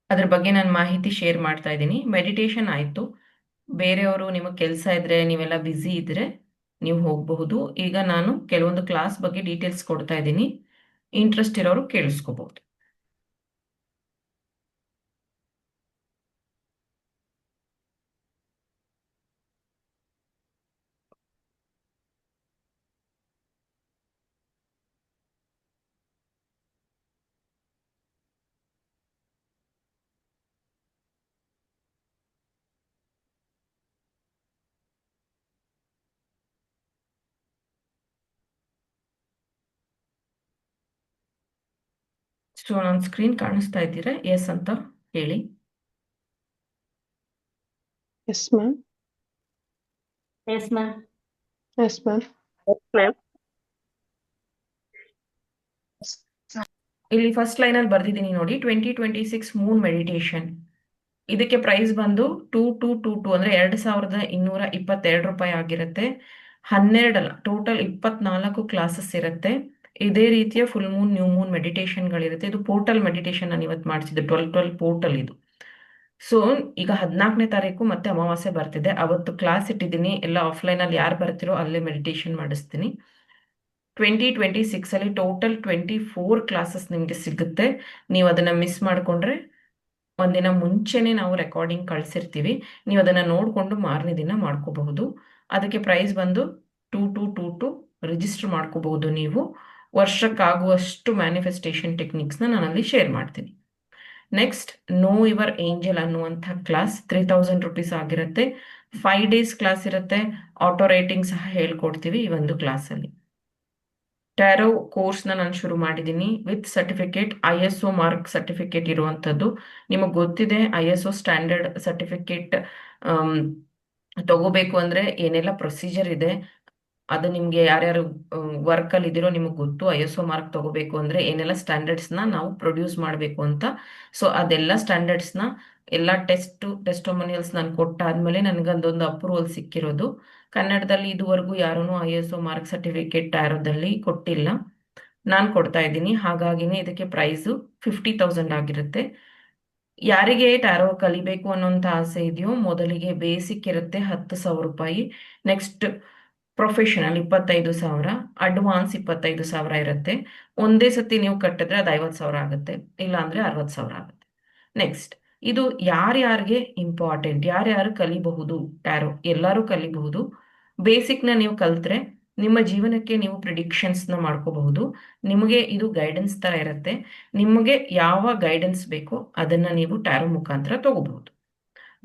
ಅದ್ರ ಬಗ್ಗೆ ನಾನು ಮಾಹಿತಿ ಶೇರ್ ಮಾಡ್ತಾ ಇದ್ದೀನಿ. ಮೆಡಿಟೇಷನ್ ಆಯಿತು, ಬೇರೆಯವರು ನಿಮಗೆ ಕೆಲಸ ಇದ್ರೆ, ನೀವೆಲ್ಲ ಬ್ಯುಸಿ ಇದ್ರೆ ನೀವು ಹೋಗಬಹುದು. ಈಗ ನಾನು ಕೆಲವೊಂದು ಕ್ಲಾಸ್ ಬಗ್ಗೆ ಡೀಟೇಲ್ಸ್ ಕೊಡ್ತಾ ಇದ್ದೀನಿ, ಇಂಟ್ರೆಸ್ಟ್ ಇರೋರು ಕೇಳಿಸ್ಕೋಬಹುದು. ಸೊ ನನ್ನ ಸ್ಕ್ರೀನ್ ಕಾಣಿಸ್ತಾ ಇದ್ದೀರಾ? ಎಸ್ ಅಂತ ಹೇಳಿ. Yes, ma'am. Yes, ma'am. Yes, ma'am. ಇಲ್ಲಿ ಫಸ್ಟ್ ಲೈನಲ್ಲಿ ಬರ್ದಿದ್ದೀನಿ ನೋಡಿ, 2026 ಮೂನ್ ಮೆಡಿಟೇಷನ್. ಇದಕ್ಕೆ ಪ್ರೈಸ್ ಬಂದು 2222 ಅಂದ್ರೆ 2222 ರೂಪಾಯಿ ಆಗಿರುತ್ತೆ. 12 ಅಲ್ಲ, ಟೋಟಲ್ 24 ಕ್ಲಾಸಸ್ ಇರುತ್ತೆ. ಇದೇ ರೀತಿಯ ಫುಲ್ ಮೂನ್ ನ್ಯೂ ಮೂನ್ ಮೆಡಿಟೇಷನ್ಗಳಿರುತ್ತೆ. ಇದು ಪೋರ್ಟಲ್ ಮೆಡಿಟೇಷನ್ ನಾನು ಇವತ್ತು ಮಾಡಿಸಿದ್ದು 12-12 ಪೋರ್ಟಲ್ ಇದು. ಸೊ ಈಗ 14ನೇ ತಾರೀಕು ಮತ್ತೆ ಅಮಾವಾಸ್ಯೆ ಬರ್ತಿದೆ, ಅವತ್ತು ಕ್ಲಾಸ್ ಇಟ್ಟಿದ್ದೀನಿ. ಎಲ್ಲ ಆಫ್ಲೈನಲ್ಲಿ ಯಾರು ಬರ್ತಿರೋ ಅಲ್ಲೇ ಮೆಡಿಟೇಷನ್ ಮಾಡಿಸ್ತೀನಿ. 2026 ಅಲ್ಲಿ ಟೋಟಲ್ 24 ಕ್ಲಾಸಸ್ ನಿಮಗೆ ಸಿಗುತ್ತೆ. ನೀವು ಅದನ್ನ ಮಿಸ್ ಮಾಡಿಕೊಂಡ್ರೆ ಒಂದಿನ ಮುಂಚೆನೆ ನಾವು ರೆಕಾರ್ಡಿಂಗ್ ಕಳಿಸಿರ್ತೀವಿ, ನೀವು ಅದನ್ನ ನೋಡಿಕೊಂಡು ಮಾರನೇ ದಿನ ಮಾಡ್ಕೋಬಹುದು. ಅದಕ್ಕೆ ಪ್ರೈಸ್ ಬಂದು 2222 ರಿಜಿಸ್ಟರ್ ಮಾಡ್ಕೋಬಹುದು. ನೀವು ವರ್ಷಕ್ಕಾಗುವಷ್ಟು ಮ್ಯಾನಿಫೆಸ್ಟೇಷನ್ ಟೆಕ್ನಿಕ್ಸ್ನ ನಾನಲ್ಲಿ ಶೇರ್ ಮಾಡ್ತೀನಿ. ನೆಕ್ಸ್ಟ್, ನೋ ಯುವರ್ ಏಂಜಲ್ ಅನ್ನುವಂಥ ಕ್ಲಾಸ್ 3000 ರುಪೀಸ್ ಆಗಿರುತ್ತೆ. 5 ಡೇಸ್ ಕ್ಲಾಸ್ ಇರುತ್ತೆ. ಆಟೋ ರೈಟಿಂಗ್ ಸಹ ಹೇಳ್ಕೊಡ್ತೀವಿ ಈ ಒಂದು ಕ್ಲಾಸಲ್ಲಿ. ಟ್ಯಾರೋ ಕೋರ್ಸ್ನ ನಾನು ಶುರು ಮಾಡಿದ್ದೀನಿ with certificate, ISO mark certificate ಇರುವಂಥದ್ದು. ನಿಮಗೆ ಗೊತ್ತಿದೆ ISO ಸ್ಟ್ಯಾಂಡರ್ಡ್ ಸರ್ಟಿಫಿಕೇಟ್ ತಗೋಬೇಕು ಅಂದರೆ ಏನೆಲ್ಲ ಪ್ರೊಸೀಜರ್ ಇದೆ, ಅದು ನಿಮಗೆ ಯಾರ್ಯಾರು ವರ್ಕಲ್ಲಿ ಇದ್ದೀರೋ ನಿಮಗೆ ಗೊತ್ತು. ISO ಮಾರ್ಕ್ ತಗೋಬೇಕು ಅಂದರೆ ಏನೆಲ್ಲ ಸ್ಟ್ಯಾಂಡರ್ಡ್ಸ್ನ ನಾವು ಪ್ರೊಡ್ಯೂಸ್ ಮಾಡಬೇಕು ಅಂತ. ಸೊ ಅದೆಲ್ಲ ಸ್ಟ್ಯಾಂಡರ್ಡ್ಸ್ನ ಎಲ್ಲ ಟೆಸ್ಟೋಮೋನಿಯಲ್ಸ್ ನಾನು ಕೊಟ್ಟಾದ್ಮೇಲೆ ನನಗೊಂದೊಂದು ಅಪ್ರೂವಲ್ ಸಿಕ್ಕಿರೋದು. ಕನ್ನಡದಲ್ಲಿ ಇದುವರೆಗೂ ಯಾರೂ ISO ಮಾರ್ಕ್ ಸರ್ಟಿಫಿಕೇಟ್ ಟ್ಯಾರೋದಲ್ಲಿ ಕೊಟ್ಟಿಲ್ಲ, ನಾನು ಕೊಡ್ತಾ ಇದ್ದೀನಿ. ಹಾಗಾಗಿನೇ ಇದಕ್ಕೆ ಪ್ರೈಸು 50,000 ಆಗಿರುತ್ತೆ. ಯಾರಿಗೆ ಟ್ಯಾರೋ ಕಲಿಬೇಕು ಅನ್ನೋಂಥ ಆಸೆ ಇದೆಯೋ ಮೊದಲಿಗೆ ಬೇಸಿಕ್ ಇರುತ್ತೆ 10,000 ರೂಪಾಯಿ. ನೆಕ್ಸ್ಟ್ ಪ್ರೊಫೆಷನಲ್ 25,000, ಅಡ್ವಾನ್ಸ್ 25,000 ಇರುತ್ತೆ. ಒಂದೇ ಸತಿ ನೀವು ಕಟ್ಟಿದ್ರೆ ಅದು 50,000 ಆಗುತ್ತೆ, ಇಲ್ಲ ಅಂದ್ರೆ 60,000 ಆಗುತ್ತೆ. ನೆಕ್ಸ್ಟ್ ಇದು ಯಾರ್ಯಾರಿಗೆ ಇಂಪಾರ್ಟೆಂಟ್, ಯಾರ್ಯಾರು ಕಲಿಬಹುದು ಟ್ಯಾರೋ? ಎಲ್ಲರೂ ಕಲಿಬಹುದು. ಬೇಸಿಕ್ನ ನೀವು ಕಲ್ತ್ರೆ ನಿಮ್ಮ ಜೀವನಕ್ಕೆ ನೀವು ಪ್ರಿಡಿಕ್ಷನ್ಸ್ನ ಮಾಡ್ಕೋಬಹುದು. ನಿಮಗೆ ಇದು ಗೈಡೆನ್ಸ್ ತರ ಇರುತ್ತೆ. ನಿಮಗೆ ಯಾವ ಗೈಡೆನ್ಸ್ ಬೇಕೋ ಅದನ್ನ ನೀವು ಟ್ಯಾರೋ ಮುಖಾಂತರ ತಗೋಬಹುದು.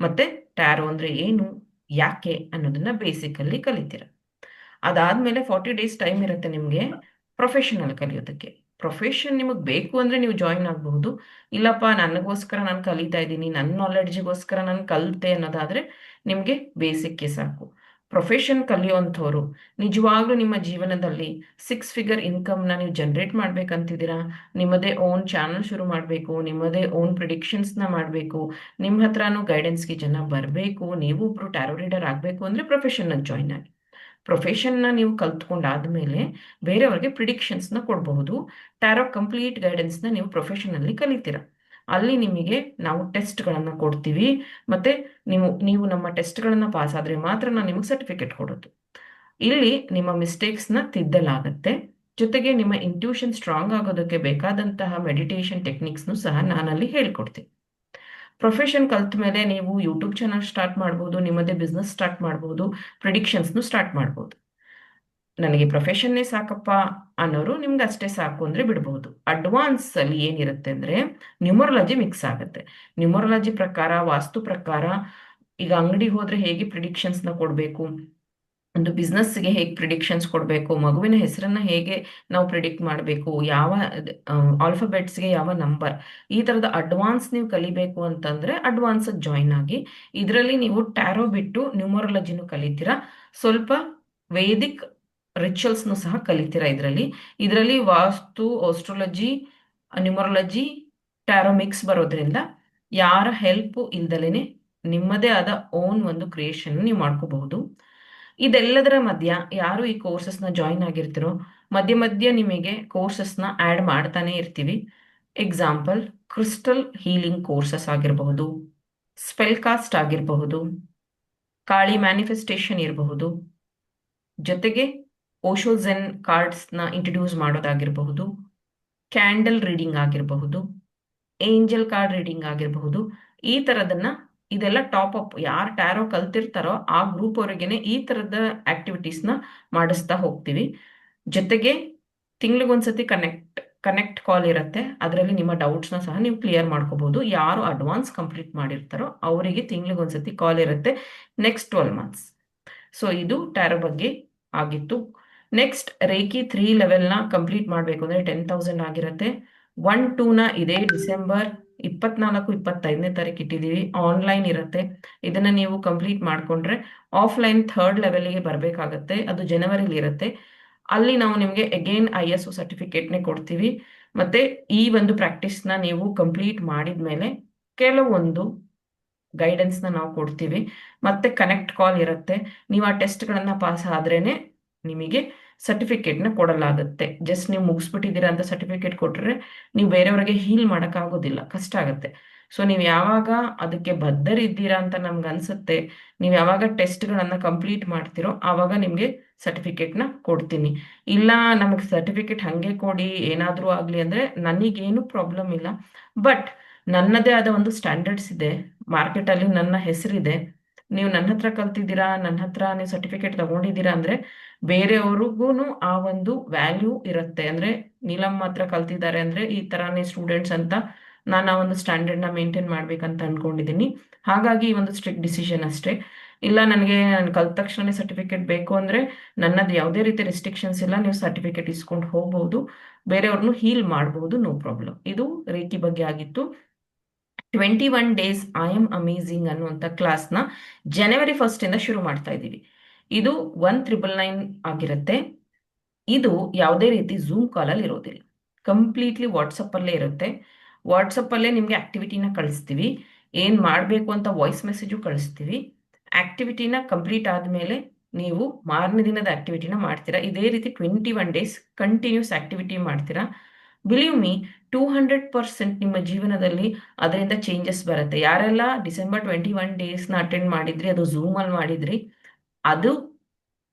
ಮತ್ತೆ ಟ್ಯಾರೋ ಅಂದ್ರೆ ಏನು, ಯಾಕೆ ಅನ್ನೋದನ್ನ ಬೇಸಿಕಲ್ಲಿ ಕಲಿತೀರ. ಅದಾದ್ಮೇಲೆ 40 ಡೇಸ್ ಟೈಮ್ ಇರುತ್ತೆ ನಿಮಗೆ ಪ್ರೊಫೆಷನಲ್ ಕಲಿಯೋದಕ್ಕೆ. ಪ್ರೊಫೆಷನ್ ನಿಮಗೆ ಬೇಕು ಅಂದ್ರೆ ನೀವು ಜಾಯಿನ್ ಆಗಬಹುದು. ಇಲ್ಲಪ್ಪ ನನಗೋಸ್ಕರ ನಾನು ಕಲಿತಾ ಇದ್ದೀನಿ, ನನ್ನ ನಾಲೆಡ್ಜಿಗೋಸ್ಕರ ನಾನು ಕಲಿತೆ ಅನ್ನೋದಾದ್ರೆ ನಿಮಗೆ ಬೇಸಿಕ್ಗೆ ಸಾಕು. ಪ್ರೊಫೆಷನ್ ಕಲಿಯುವಂಥವ್ರು ನಿಜವಾಗ್ಲೂ ನಿಮ್ಮ ಜೀವನದಲ್ಲಿ 6 ಫಿಗರ್ ಇನ್ಕಮ್ನ ನೀವು ಜನರೇಟ್ ಮಾಡ್ಬೇಕಂತಿದ್ದೀರಾ, ನಿಮ್ಮದೇ ಓನ್ ಚಾನಲ್ ಶುರು ಮಾಡಬೇಕು, ನಿಮ್ಮದೇ ಓನ್ ಪ್ರಿಡಿಕ್ಷನ್ಸ್ನ ಮಾಡಬೇಕು, ನಿಮ್ಮ ಹತ್ರನೂ ಗೈಡೆನ್ಸ್ಗೆ ಜನ ಬರಬೇಕು, ನೀವು ಒಬ್ರು ಟ್ಯಾರೋ ರೀಡರ್ ಆಗಬೇಕು ಅಂದರೆ ಪ್ರೊಫೆಷನ್ನಲ್ಲಿ ಜಾಯಿನ್ ಆಗಿ. ಪ್ರೊಫೆಷನ್ನ ನೀವು ಕಲ್ತ್ಕೊಂಡಾದ್ಮೇಲೆ ಬೇರೆಯವ್ರಿಗೆ ಪ್ರಿಡಿಕ್ಷನ್ಸ್ನ ಕೊಡಬಹುದು. ಟ್ಯಾರೋ ಕಂಪ್ಲೀಟ್ ಗೈಡೆನ್ಸ್ನ ನೀವು ಪ್ರೊಫೆಷನಲ್ಲಿ ಕಲಿತೀರ. ಅಲ್ಲಿ ನಿಮಗೆ ನಾವು ಟೆಸ್ಟ್ಗಳನ್ನು ಕೊಡ್ತೀವಿ. ಮತ್ತೆ ನೀವು ನಮ್ಮ ಟೆಸ್ಟ್ಗಳನ್ನು ಪಾಸ್ ಆದರೆ ಮಾತ್ರ ನಾನು ನಿಮಗೆ ಸರ್ಟಿಫಿಕೇಟ್ ಕೊಡೋದು. ಇಲ್ಲಿ ನಿಮ್ಮ ಮಿಸ್ಟೇಕ್ಸ್ನ ತಿದ್ದಲಾಗತ್ತೆ. ಜೊತೆಗೆ ನಿಮ್ಮ ಇಂಟ್ಯೂಷನ್ ಸ್ಟ್ರಾಂಗ್ ಆಗೋದಕ್ಕೆ ಬೇಕಾದಂತಹ ಮೆಡಿಟೇಷನ್ ಟೆಕ್ನಿಕ್ಸ್ನು ಸಹ ನಾನಲ್ಲಿ ಹೇಳ್ಕೊಡ್ತೀನಿ. ಪ್ರೊಫೆಷನ್ ಕಲ್ತ ಮೇಲೆ ನೀವು ಯೂಟ್ಯೂಬ್ ಚಾನಲ್ ಸ್ಟಾರ್ಟ್ ಮಾಡ್ಬೋದು, ನಿಮ್ಮದೇ ಬಿಸ್ನೆಸ್ ಸ್ಟಾರ್ಟ್ ಮಾಡ್ಬೋದು, ಪ್ರಿಡಿಕ್ಷನ್ಸ್ನು ಸ್ಟಾರ್ಟ್ ಮಾಡ್ಬೋದು. ನನಗೆ ಪ್ರೊಫೆಷನ್ನೇ ಸಾಕಪ್ಪ ಅನ್ನೋರು ನಿಮ್ಗೆ ಅಷ್ಟೇ ಸಾಕು ಅಂದ್ರೆ ಬಿಡಬಹುದು. ಅಡ್ವಾನ್ಸ್ ಅಲ್ಲಿ ಏನಿರುತ್ತೆ ಅಂದ್ರೆ ನ್ಯೂಮರಾಲಜಿ ಮಿಕ್ಸ್ ಆಗುತ್ತೆ. ನ್ಯೂಮರಾಲಜಿ ಪ್ರಕಾರ, ವಾಸ್ತು ಪ್ರಕಾರ, ಈಗ ಅಂಗಡಿ ಹೋದ್ರೆ ಹೇಗೆ ಪ್ರಿಡಿಕ್ಷನ್ಸ್ನ ಕೊಡಬೇಕು, ಒಂದು ಬಿಸ್ನೆಸ್ಗೆ ಹೇಗೆ ಪ್ರಿಡಿಕ್ಷನ್ಸ್ ಕೊಡಬೇಕು, ಮಗುವಿನ ಹೆಸರನ್ನ ಹೇಗೆ ನಾವು ಪ್ರಿಡಿಕ್ಟ್ ಮಾಡಬೇಕು, ಯಾವ ಆಲ್ಫಾಬೆಟ್ಸ್ಗೆ ಯಾವ ನಂಬರ್, ಈ ಥರದ ಅಡ್ವಾನ್ಸ್ ನೀವು ಕಲಿಬೇಕು ಅಂತಂದ್ರೆ ಅಡ್ವಾನ್ಸ್ ಜಾಯಿನ್ ಆಗಿ. ಇದರಲ್ಲಿ ನೀವು ಟ್ಯಾರೋ ಬಿಟ್ಟು ನ್ಯೂಮರಾಲಜಿನೂ ಕಲಿತೀರಾ, ಸ್ವಲ್ಪ ವೇದಿಕ್ ರಿಚುವಲ್ಸ್ನು ಸಹ ಕಲಿತೀರಾ. ಇದರಲ್ಲಿ ವಾಸ್ತು, ಆಸ್ಟ್ರಾಲಜಿ, ನ್ಯೂಮರಾಲಜಿ, ಟ್ಯಾರೋ ಮಿಕ್ಸ್ ಬರೋದ್ರಿಂದ ಯಾರ ಹೆಲ್ಪ್ ಇಲ್ದಲೇನೆ ನಿಮ್ಮದೇ ಆದ ಓನ್ ಒಂದು ಕ್ರಿಯೇಷನ್ ನೀವು ಮಾಡ್ಕೋಬಹುದು. ಇದೆಲ್ಲದರ ಮಧ್ಯ ಯಾರು ಈ ಕೋರ್ಸಸ್ನ ಜಾಯಿನ್ ಆಗಿರ್ತಿರೋ ಮಧ್ಯ ಮಧ್ಯ ನಿಮಗೆ ಕೋರ್ಸಸ್ನ ಆ್ಯಡ್ ಮಾಡ್ತಾನೆ ಇರ್ತೀವಿ. ಎಕ್ಸಾಂಪಲ್ ಕ್ರಿಸ್ಟಲ್ ಹೀಲಿಂಗ್ ಕೋರ್ಸಸ್ ಆಗಿರಬಹುದು, ಸ್ಪೆಲ್ ಕಾಸ್ಟ್ ಆಗಿರಬಹುದು, ಕಾಳಿ ಮ್ಯಾನಿಫೆಸ್ಟೇಷನ್ ಇರಬಹುದು, ಜೊತೆಗೆ ಓಶೋ ಝೆನ್ ಕಾರ್ಡ್ಸ್ನ ಇಂಟ್ರಡ್ಯೂಸ್ ಮಾಡೋದಾಗಿರಬಹುದು, ಕ್ಯಾಂಡಲ್ ರೀಡಿಂಗ್ ಆಗಿರಬಹುದು, ಏಂಜಲ್ ಕಾರ್ಡ್ ರೀಡಿಂಗ್ ಆಗಿರಬಹುದು. ಈ ಥರದನ್ನ ಇದೆಲ್ಲ ಟಾಪ್ ಅಪ್ ಯಾರು ಟ್ಯಾರೋ ಕಲ್ತಿರ್ತಾರೋ ಆ ಗ್ರೂಪ್ ಅವರಿಗೇನೆ ಈ ಥರದ ಆಕ್ಟಿವಿಟೀಸ್ನ ಮಾಡಿಸ್ತಾ ಹೋಗ್ತೀವಿ. ಜೊತೆಗೆ ತಿಂಗಳಿಗೊಂದ್ಸತಿ ಕನೆಕ್ಟ್ ಕಾಲ್ ಇರುತ್ತೆ. ಅದರಲ್ಲಿ ನಿಮ್ಮ ಡೌಟ್ಸ್ನ ಸಹ ನೀವು ಕ್ಲಿಯರ್ ಮಾಡ್ಕೋಬಹುದು. ಯಾರು ಅಡ್ವಾನ್ಸ್ ಕಂಪ್ಲೀಟ್ ಮಾಡಿರ್ತಾರೋ ಅವರಿಗೆ ತಿಂಗಳಿಗೊಂದ್ಸತಿ ಕಾಲ್ ಇರುತ್ತೆ ನೆಕ್ಸ್ಟ್ 12 ಮಂತ್ಸ್. ಸೊ ಇದು ಟ್ಯಾರೋ ಬಗ್ಗೆ ಆಗಿತ್ತು. ನೆಕ್ಸ್ಟ್ ರೇಖಿ 3 ಲೆವೆಲ್ನ ಕಂಪ್ಲೀಟ್ ಮಾಡಬೇಕು ಅಂದರೆ 10,000 ಆಗಿರುತ್ತೆ. 1-2ನ ಇದೇ ಡಿಸೆಂಬರ್ 24-25ನೇ ತಾರೀಕು ಇಟ್ಟಿದ್ದೀವಿ. ಆನ್ಲೈನ್ ಇರುತ್ತೆ. ಇದನ್ನ ನೀವು ಕಂಪ್ಲೀಟ್ ಮಾಡಿಕೊಂಡ್ರೆ ಆಫ್ಲೈನ್ 3rd ಲೆವೆಲ್ಗೆ ಬರಬೇಕಾಗತ್ತೆ. ಅದು ಜನವರಿಲಿ ಇರುತ್ತೆ. ಅಲ್ಲಿ ನಾವು ನಿಮಗೆ ಅಗೇನ್ ISO ಸರ್ಟಿಫಿಕೇಟ್ನೇ ಕೊಡ್ತೀವಿ. ಮತ್ತೆ ಈ ಒಂದು ಪ್ರಾಕ್ಟೀಸ್ನ ನೀವು ಕಂಪ್ಲೀಟ್ ಮಾಡಿದ್ಮೇಲೆ ಕೆಲವೊಂದು ಗೈಡೆನ್ಸ್ನ ನಾವು ಕೊಡ್ತೀವಿ. ಮತ್ತೆ ಕನೆಕ್ಟ್ ಕಾಲ್ ಇರುತ್ತೆ. ನೀವು ಆ ಟೆಸ್ಟ್ಗಳನ್ನು ಪಾಸ್ ಆದ್ರೇನೆ ನಿಮಗೆ ಸರ್ಟಿಫಿಕೇಟ್ನ ಕೊಡಲಾಗುತ್ತೆ. ಜಸ್ಟ್ ನೀವು ಮುಗಿಸ್ಬಿಟ್ಟಿದ್ದೀರಾ ಅಂತ ಸರ್ಟಿಫಿಕೇಟ್ ಕೊಟ್ಟರೆ ನೀವು ಬೇರೆಯವರಿಗೆ ಹೀಲ್ ಮಾಡೋಕ್ಕಾಗೋದಿಲ್ಲ, ಕಷ್ಟ ಆಗುತ್ತೆ. ಸೊ ನೀವು ಯಾವಾಗ ಅದಕ್ಕೆ ಬದ್ಧರಿದ್ದೀರಾ ಅಂತ ನಮ್ಗೆ ಅನ್ಸುತ್ತೆ, ನೀವು ಯಾವಾಗ ಟೆಸ್ಟ್ಗಳನ್ನು ಕಂಪ್ಲೀಟ್ ಮಾಡ್ತೀರೋ ಆವಾಗ ನಿಮಗೆ ಸರ್ಟಿಫಿಕೇಟ್ನ ಕೊಡ್ತೀನಿ. ಇಲ್ಲ ನಮಗೆ ಸರ್ಟಿಫಿಕೇಟ್ ಹಾಗೆ ಕೊಡಿ ಏನಾದರೂ ಆಗಲಿ ಅಂದರೆ ನನಗೇನು ಪ್ರಾಬ್ಲಮ್ ಇಲ್ಲ. ಬಟ್ ನನ್ನದೇ ಆದ ಒಂದು ಸ್ಟ್ಯಾಂಡರ್ಡ್ಸ್ ಇದೆ, ಮಾರ್ಕೆಟಲ್ಲಿ ನನ್ನ ಹೆಸರಿದೆ. ನೀವು ನನ್ನ ಹತ್ರ ಕಲ್ತಿದ್ದೀರಾ, ನನ್ನ ಹತ್ರ ನೀವು ಸರ್ಟಿಫಿಕೇಟ್ ತಗೊಂಡಿದ್ದೀರಾ ಅಂದರೆ ಬೇರೆಯವ್ರಿಗೂ ಆ ಒಂದು ವ್ಯಾಲ್ಯೂ ಇರುತ್ತೆ. ಅಂದರೆ ನೀಲಮ್ಮ ಹತ್ರ ಕಲ್ತಿದ್ದಾರೆ ಅಂದರೆ ಈ ಥರನೇ ಸ್ಟೂಡೆಂಟ್ಸ್ ಅಂತ ನಾನು ಆ ಒಂದು ಸ್ಟ್ಯಾಂಡರ್ಡ್ನ ಮೇಂಟೈನ್ ಮಾಡ್ಬೇಕಂತ ಅಂದ್ಕೊಂಡಿದ್ದೀನಿ. ಹಾಗಾಗಿ ಈ ಒಂದು ಸ್ಟ್ರಿಕ್ಟ್ ಡಿಸಿಷನ್ ಅಷ್ಟೇ. ಇಲ್ಲ ನನಗೆ ಕಲ್ತ ತಕ್ಷಣನೇ ಸರ್ಟಿಫಿಕೇಟ್ ಬೇಕು ಅಂದರೆ ನನ್ನದು ಯಾವುದೇ ರೀತಿ ರೆಸ್ಟ್ರಿಕ್ಷನ್ಸ್ ಇಲ್ಲ, ನೀವು ಸರ್ಟಿಫಿಕೇಟ್ ಇಸ್ಕೊಂಡು ಹೋಗ್ಬೋದು, ಬೇರೆಯವ್ರನ್ನೂ ಹೀಲ್ ಮಾಡ್ಬೋದು, ನೋ ಪ್ರಾಬ್ಲಮ್. ಇದು ರೇಖಿ ಬಗ್ಗೆ ಆಗಿತ್ತು. 21 ಡೇಸ್ ಐ ಆಮ್ ಅಮೇಝಿಂಗ್ ಅನ್ನುವಂಥ ಕ್ಲಾಸ್ನ ಜನವರಿ 1 ಶುರು ಮಾಡ್ತಾ ಇದ್ದೀವಿ. ಇದು 1999 ಆಗಿರುತ್ತೆ. ಇದು ಯಾವುದೇ ರೀತಿ ಝೂಮ್ ಕಾಲಲ್ಲಿ ಇರೋದಿಲ್ಲ, ಕಂಪ್ಲೀಟ್ಲಿ ವಾಟ್ಸಪ್ಪಲ್ಲೇ ಇರುತ್ತೆ. ವಾಟ್ಸಪ್ಪಲ್ಲೇ ನಿಮಗೆ ಆಕ್ಟಿವಿಟಿನ ಕಳಿಸ್ತೀವಿ, ಏನು ಮಾಡಬೇಕು ಅಂತ ವಾಯ್ಸ್ ಮೆಸೇಜು ಕಳಿಸ್ತೀವಿ. ಆಕ್ಟಿವಿಟಿನ ಕಂಪ್ಲೀಟ್ ಆದಮೇಲೆ ನೀವು ಮಾರನೇ ದಿನದ ಆಕ್ಟಿವಿಟಿನ ಮಾಡ್ತೀರಾ. ಇದೇ ರೀತಿ 21 ಡೇಸ್ ಕಂಟಿನ್ಯೂಸ್ ಆಕ್ಟಿವಿಟಿ ಮಾಡ್ತೀರಾ. ಬಿಲೀವ್ ಮೀ, 200% ನಿಮ್ಮ ಜೀವನದಲ್ಲಿ ಅದರಿಂದ ಚೇಂಜಸ್ ಬರುತ್ತೆ. ಯಾರೆಲ್ಲ ಡಿಸೆಂಬರ್ 21 ಡೇಸ್ನ ಅಟೆಂಡ್ ಮಾಡಿದ್ರಿ, ಅದು ಝೂಮಲ್ಲಿ ಮಾಡಿದ್ರಿ, ಅದು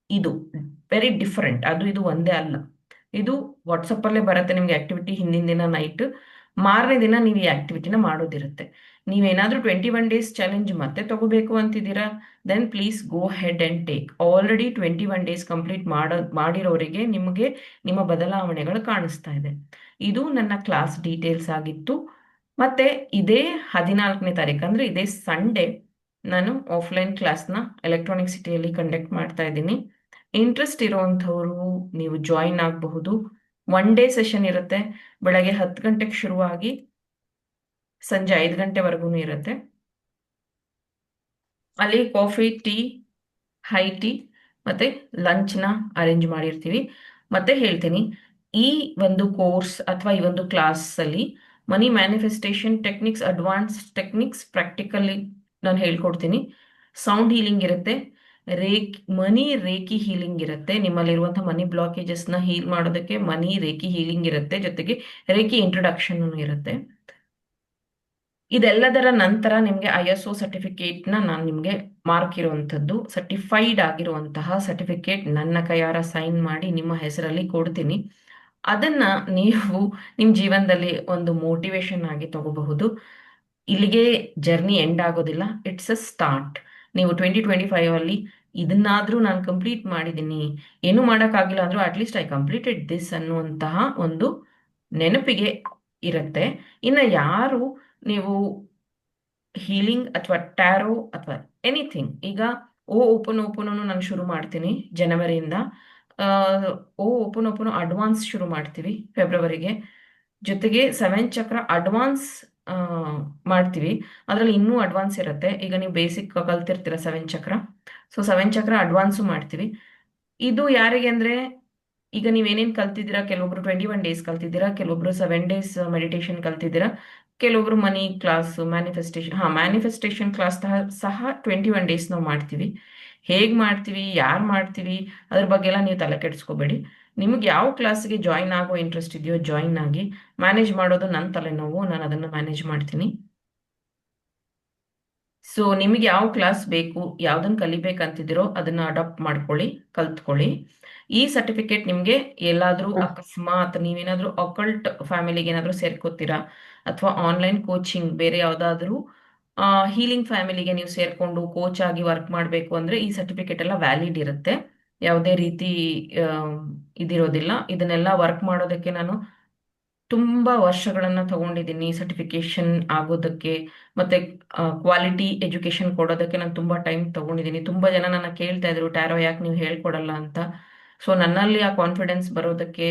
ಇದು ವೆರಿ ಡಿಫರೆಂಟ್. ಅದು ಇದು ಒಂದೇ ಅಲ್ಲ. ಇದು ವಾಟ್ಸಪ್ಪಲ್ಲೇ ಬರುತ್ತೆ ನಿಮಗೆ ಆಕ್ಟಿವಿಟಿ ಹಿಂದಿನ ದಿನ ನೈಟ್, ಮಾರನೇ ದಿನ ನೀವು ಈ ಆಕ್ಟಿವಿಟಿನ ಮಾಡೋದಿರುತ್ತೆ. ನೀವೇನಾದ್ರೂ 21 ಡೇಸ್ ಚಾಲೆಂಜ್ ಮತ್ತೆ ತಗೋಬೇಕು ಅಂತಿದ್ದೀರಾ, then please go ahead and take. Already 21 days complete ಮಾಡಿರೋರಿಗೆ ನಿಮಗೆ ನಿಮ್ಮ ಬದಲಾವಣೆಗಳು ಕಾಣಿಸ್ತಾ ಇದೆ. ಇದು ನನ್ನ ಕ್ಲಾಸ್ ಡೀಟೇಲ್ಸ್ ಆಗಿತ್ತು. ಮತ್ತೆ ಇದೇ 14ನೇ ತಾರೀಕು ಅಂದ್ರೆ ಇದೇ ಸಂಡೇ ನಾನು ಆಫ್ಲೈನ್ ಕ್ಲಾಸ್ನ ಎಲೆಕ್ಟ್ರಾನಿಕ್ ಸಿಟಿಯಲ್ಲಿ ಕಂಡಕ್ಟ್ ಮಾಡ್ತಾ ಇದ್ದೀನಿ. ಇಂಟ್ರೆಸ್ಟ್ ಇರೋವಂಥವ್ರು ನೀವು ಜಾಯಿನ್ ಆಗಬಹುದು. 1 ಡೇ ಸೆಷನ್ ಇರುತ್ತೆ. ಬೆಳಗ್ಗೆ 10 ಗಂಟೆಗೆ ಶುರುವಾಗಿ ಸಂಜೆ 5 ಗಂಟೆವರೆಗೂ ಇರುತ್ತೆ. ಅಲ್ಲಿ ಕಾಫಿ, ಟೀ, ಹೈ ಟೀ ಮತ್ತೆ ಲಂಚ್ನ ಅರೇಂಜ್ ಮಾಡಿರ್ತೀವಿ. ಮತ್ತೆ ಹೇಳ್ತೀನಿ, ಈ ಒಂದು ಕೋರ್ಸ್ ಅಥವಾ ಈ ಒಂದು ಕ್ಲಾಸಲ್ಲಿ money manifestation techniques, advance techniques practically ನಾನು ಹೇಳ್ಕೊಡ್ತೀನಿ. ಸೌಂಡ್ ಹೀಲಿಂಗ್ ಇರುತ್ತೆ, ಮನಿ ರೇಖಿ ಹೀಲಿಂಗ್ ಇರುತ್ತೆ. ನಿಮ್ಮಲ್ಲಿರುವಂತಹ ಮನಿ ಬ್ಲಾಕೇಜಸ್ನ ಹೀಲ್ ಮಾಡೋದಕ್ಕೆ ಮನಿ ರೇಖಿ ಹೀಲಿಂಗ್ ಇರುತ್ತೆ, ಜೊತೆಗೆ ರೇಖಿ ಇಂಟ್ರೊಡಕ್ಷನ್ ಇರುತ್ತೆ. ಇದೆಲ್ಲದರ ನಂತರ ನಿಮಗೆ ISO ಸರ್ಟಿಫಿಕೇಟ್ನ ನಾನು ನಿಮಗೆ ಮಾರ್ಕ್ ಇರುವಂಥದ್ದು, ಸರ್ಟಿಫೈಡ್ ಆಗಿರುವಂತಹ ಸರ್ಟಿಫಿಕೇಟ್ ನನ್ನ ಕೈಯಾರ ಸೈನ್ ಮಾಡಿ ನಿಮ್ಮ ಹೆಸರಲ್ಲಿ ಕೊಡ್ತೀನಿ. ಅದನ್ನ ನೀವು ನಿಮ್ಮ ಜೀವನದಲ್ಲಿ ಒಂದು ಮೋಟಿವೇಶನ್ ಆಗಿ ತಗೋಬಹುದು. ಇಲ್ಲಿಗೆ ಜರ್ನಿ ಎಂಡ್ ಆಗೋದಿಲ್ಲ, ಇಟ್ಸ್ ಅ ಸ್ಟಾರ್ಟ್. ನೀವು 2025 ಇದನ್ನಾದ್ರೂ ನಾನು ಕಂಪ್ಲೀಟ್ ಮಾಡಿದ್ದೀನಿ, ಏನು ಮಾಡೋಕ್ಕಾಗಿಲ್ಲ ಅಂದ್ರೂ ಅಟ್ಲೀಸ್ಟ್ ಐ ಕಂಪ್ಲೀಟೆಡ್ ದಿಸ್ ಅನ್ನುವಂತಹ ಒಂದು ನೆನಪಿಗೆ ಇರುತ್ತೆ. ಇನ್ನು ಯಾರು ನೀವು ಹೀಲಿಂಗ್ ಅಥವಾ ಟ್ಯಾರೋ ಅಥವಾ ಎನಿಥಿಂಗ್, ಈಗ ಓಪನ್ ನಾನು ಶುರು ಮಾಡ್ತೀನಿ ಜನವರಿಯಿಂದ. ಓಪನ್ ಅಡ್ವಾನ್ಸ್ ಶುರು ಮಾಡ್ತೀವಿ ಫೆಬ್ರವರಿಗೆ. ಜೊತೆಗೆ 7 ಚಕ್ರ ಅಡ್ವಾನ್ಸ್ ಮಾಡ್ತೀವಿ. ಅದರಲ್ಲಿ ಇನ್ನೂ ಅಡ್ವಾನ್ಸ್ ಇರುತ್ತೆ. ಈಗ ನೀವು ಬೇಸಿಕ್ ಕಲ್ತಿರ್ತೀರ 7 ಚಕ್ರ, ಸೊ 7 ಚಕ್ರ ಅಡ್ವಾನ್ಸು ಮಾಡ್ತೀವಿ. ಇದು ಯಾರಿಗೆ ಅಂದ್ರೆ, ಈಗ ನೀವೇನೇನು ಕಲ್ತಿದ್ದೀರಾ, ಕೆಲವೊಬ್ರು 21 ಡೇಸ್ ಕಲ್ತಿದ್ದೀರಾ, ಕೆಲವೊಬ್ರು 7 ಡೇಸ್ ಮೆಡಿಟೇಷನ್ ಕಲ್ತಿದ್ದೀರಾ, ಕೆಲವೊಬ್ರು ಮನಿ ಕ್ಲಾಸ್, ಮ್ಯಾನಿಫೆಸ್ಟೇಷನ್ ಕ್ಲಾಸ್ ಸಹ 21 ಡೇಸ್ ನಾವು ಮಾಡ್ತೀವಿ. ಹೇಗೆ ಮಾಡ್ತೀವಿ, ಯಾರು ಮಾಡ್ತೀವಿ, ಅದ್ರ ಬಗ್ಗೆ ಎಲ್ಲ ನೀವು ತಲೆ ಕೆಡಿಸ್ಕೋಬೇಡಿ. ನಿಮ್ಗೆ ಯಾವ ಕ್ಲಾಸ್ಗೆ ಜಾಯಿನ್ ಆಗೋ ಇಂಟ್ರೆಸ್ಟ್ ಇದೆಯೋ ಜಾಯಿನ್ ಆಗಿ. ಮ್ಯಾನೇಜ್ ಮಾಡೋದು ನನ್ನ ತಲೆನೋವು, ನಾನು ಅದನ್ನು ಮ್ಯಾನೇಜ್ ಮಾಡ್ತೀನಿ. ಸೊ ನಿಮಗೆ ಯಾವ ಕ್ಲಾಸ್ ಬೇಕು, ಯಾವ್ದನ್ನ ಕಲಿಬೇಕಂತಿದ್ದೀರೋ ಅದನ್ನ ಅಡಾಪ್ಟ್ ಮಾಡ್ಕೊಳ್ಳಿ, ಕಲ್ತ್ಕೊಳ್ಳಿ. ಈ ಸರ್ಟಿಫಿಕೇಟ್ ನಿಮಗೆ ಎಲ್ಲಾದ್ರೂ ಅಕಸ್ಮಾತ್ ನೀವೇನಾದ್ರೂ ಅಕಲ್ಟ್ ಫ್ಯಾಮಿಲಿಗೆ ಏನಾದ್ರೂ ಸೇರ್ಕೋತೀರಾ, ಅಥವಾ ಆನ್ಲೈನ್ ಕೋಚಿಂಗ್ ಬೇರೆ ಯಾವ್ದಾದ್ರೂ ಹೀಲಿಂಗ್ ಫ್ಯಾಮಿಲಿಗೆ ನೀವು ಸೇರ್ಕೊಂಡು ಕೋಚ್ ಆಗಿ ವರ್ಕ್ ಮಾಡಬೇಕು ಅಂದ್ರೆ ಈ ಸರ್ಟಿಫಿಕೇಟ್ ಎಲ್ಲ ವ್ಯಾಲಿಡ್ ಇರುತ್ತೆ. ಯಾವುದೇ ರೀತಿ ಇದಿರೋದಿಲ್ಲ. ಇದನ್ನೆಲ್ಲ ವರ್ಕ್ ಮಾಡೋದಕ್ಕೆ ನಾನು ತುಂಬಾ ವರ್ಷಗಳನ್ನ ತಗೊಂಡಿದ್ದೀನಿ ಸರ್ಟಿಫಿಕೇಶನ್ ಆಗೋದಕ್ಕೆ, ಮತ್ತೆ ಕ್ವಾಲಿಟಿ ಎಜುಕೇಶನ್ ಕೊಡೋದಕ್ಕೆ ನಾನು ತುಂಬಾ ಟೈಮ್ ತಗೊಂಡಿದ್ದೀನಿ. ತುಂಬಾ ಜನ ನನ್ನ ಕೇಳ್ತಾ ಇದ್ರು, ಟ್ಯಾರೋ ಯಾಕೆ ನೀವು ಹೇಳ್ಕೊಡಲ್ಲ ಅಂತ. ಸೊ ನನ್ನಲ್ಲಿ ಆ ಕಾನ್ಫಿಡೆನ್ಸ್ ಬರೋದಕ್ಕೆ,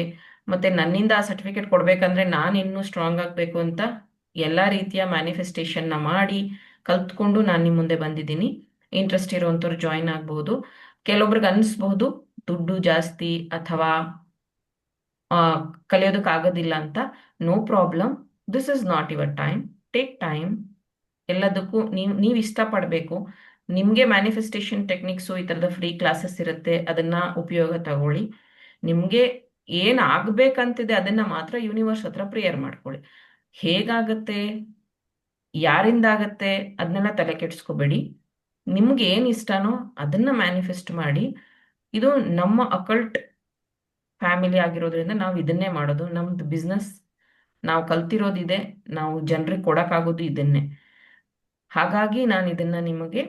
ಮತ್ತೆ ನನ್ನಿಂದ ಆ ಸರ್ಟಿಫಿಕೇಟ್ ಕೊಡ್ಬೇಕಂದ್ರೆ ನಾನು ಇನ್ನೂ ಸ್ಟ್ರಾಂಗ್ ಆಗಬೇಕು ಅಂತ ಎಲ್ಲ ರೀತಿಯ ಮ್ಯಾನಿಫೆಸ್ಟೇಷನ್ನ ಮಾಡಿ ಕಲ್ತ್ಕೊಂಡು ನಾನು ನಿಮ್ಮ ಮುಂದೆ ಬಂದಿದ್ದೀನಿ. ಇಂಟ್ರೆಸ್ಟ್ ಇರುವಂಥವ್ರು ಜಾಯಿನ್ ಆಗ್ಬಹುದು. ಕೆಲವೊಬ್ರಿಗೆ ಅನಿಸ್ಬಹುದು ದುಡ್ಡು ಜಾಸ್ತಿ ಅಥವಾ ಕಲಿಯೋದಕ್ಕಾಗೋದಿಲ್ಲ ಅಂತ. No problem, this is not your time, take time. ಎಲ್ಲದಕ್ಕೂ ನೀವು ಇಷ್ಟಪಡಬೇಕು. ನಿಮಗೆ ಮ್ಯಾನಿಫೆಸ್ಟೇಷನ್ ಟೆಕ್ನಿಕ್ಸು ಈ ಥರದ ಫ್ರೀ ಕ್ಲಾಸಸ್ ಇರುತ್ತೆ, ಅದನ್ನ ಉಪಯೋಗ ತಗೊಳ್ಳಿ. ನಿಮಗೆ ಏನು ಆಗ್ಬೇಕಂತಿದೆ ಅದನ್ನ ಮಾತ್ರ ಯೂನಿವರ್ಸ್ ಹತ್ರ ಪ್ರೇಯರ್ ಮಾಡ್ಕೊಳ್ಳಿ. ಹೇಗಾಗತ್ತೆ, ಯಾರಿಂದ ಆಗತ್ತೆ ಅದನ್ನೆಲ್ಲ ತಲೆ ಕೆಡಿಸ್ಕೋಬೇಡಿ. ನಿಮ್ಗೆ ಏನು ಇಷ್ಟನೋ ಅದನ್ನ ಮ್ಯಾನಿಫೆಸ್ಟ್ ಮಾಡಿ. ಇದು ನಮ್ಮ ಅಕಲ್ಟ್ ಫ್ಯಾಮಿಲಿ ಆಗಿರೋದ್ರಿಂದ ನಾವು ಇದನ್ನೇ ಮಾಡೋದು. ನಮ್ದು ಬಿಸ್ನೆಸ್, ನಾವು ಕಲ್ತಿರೋದಿದೆ, ನಾವು ಜನರಿಗೆ ಕೊಡಕ್ಕಾಗೋದು ಇದನ್ನೇ. ಹಾಗಾಗಿ ನಾನು ಇದನ್ನ ನಿಮಗೆ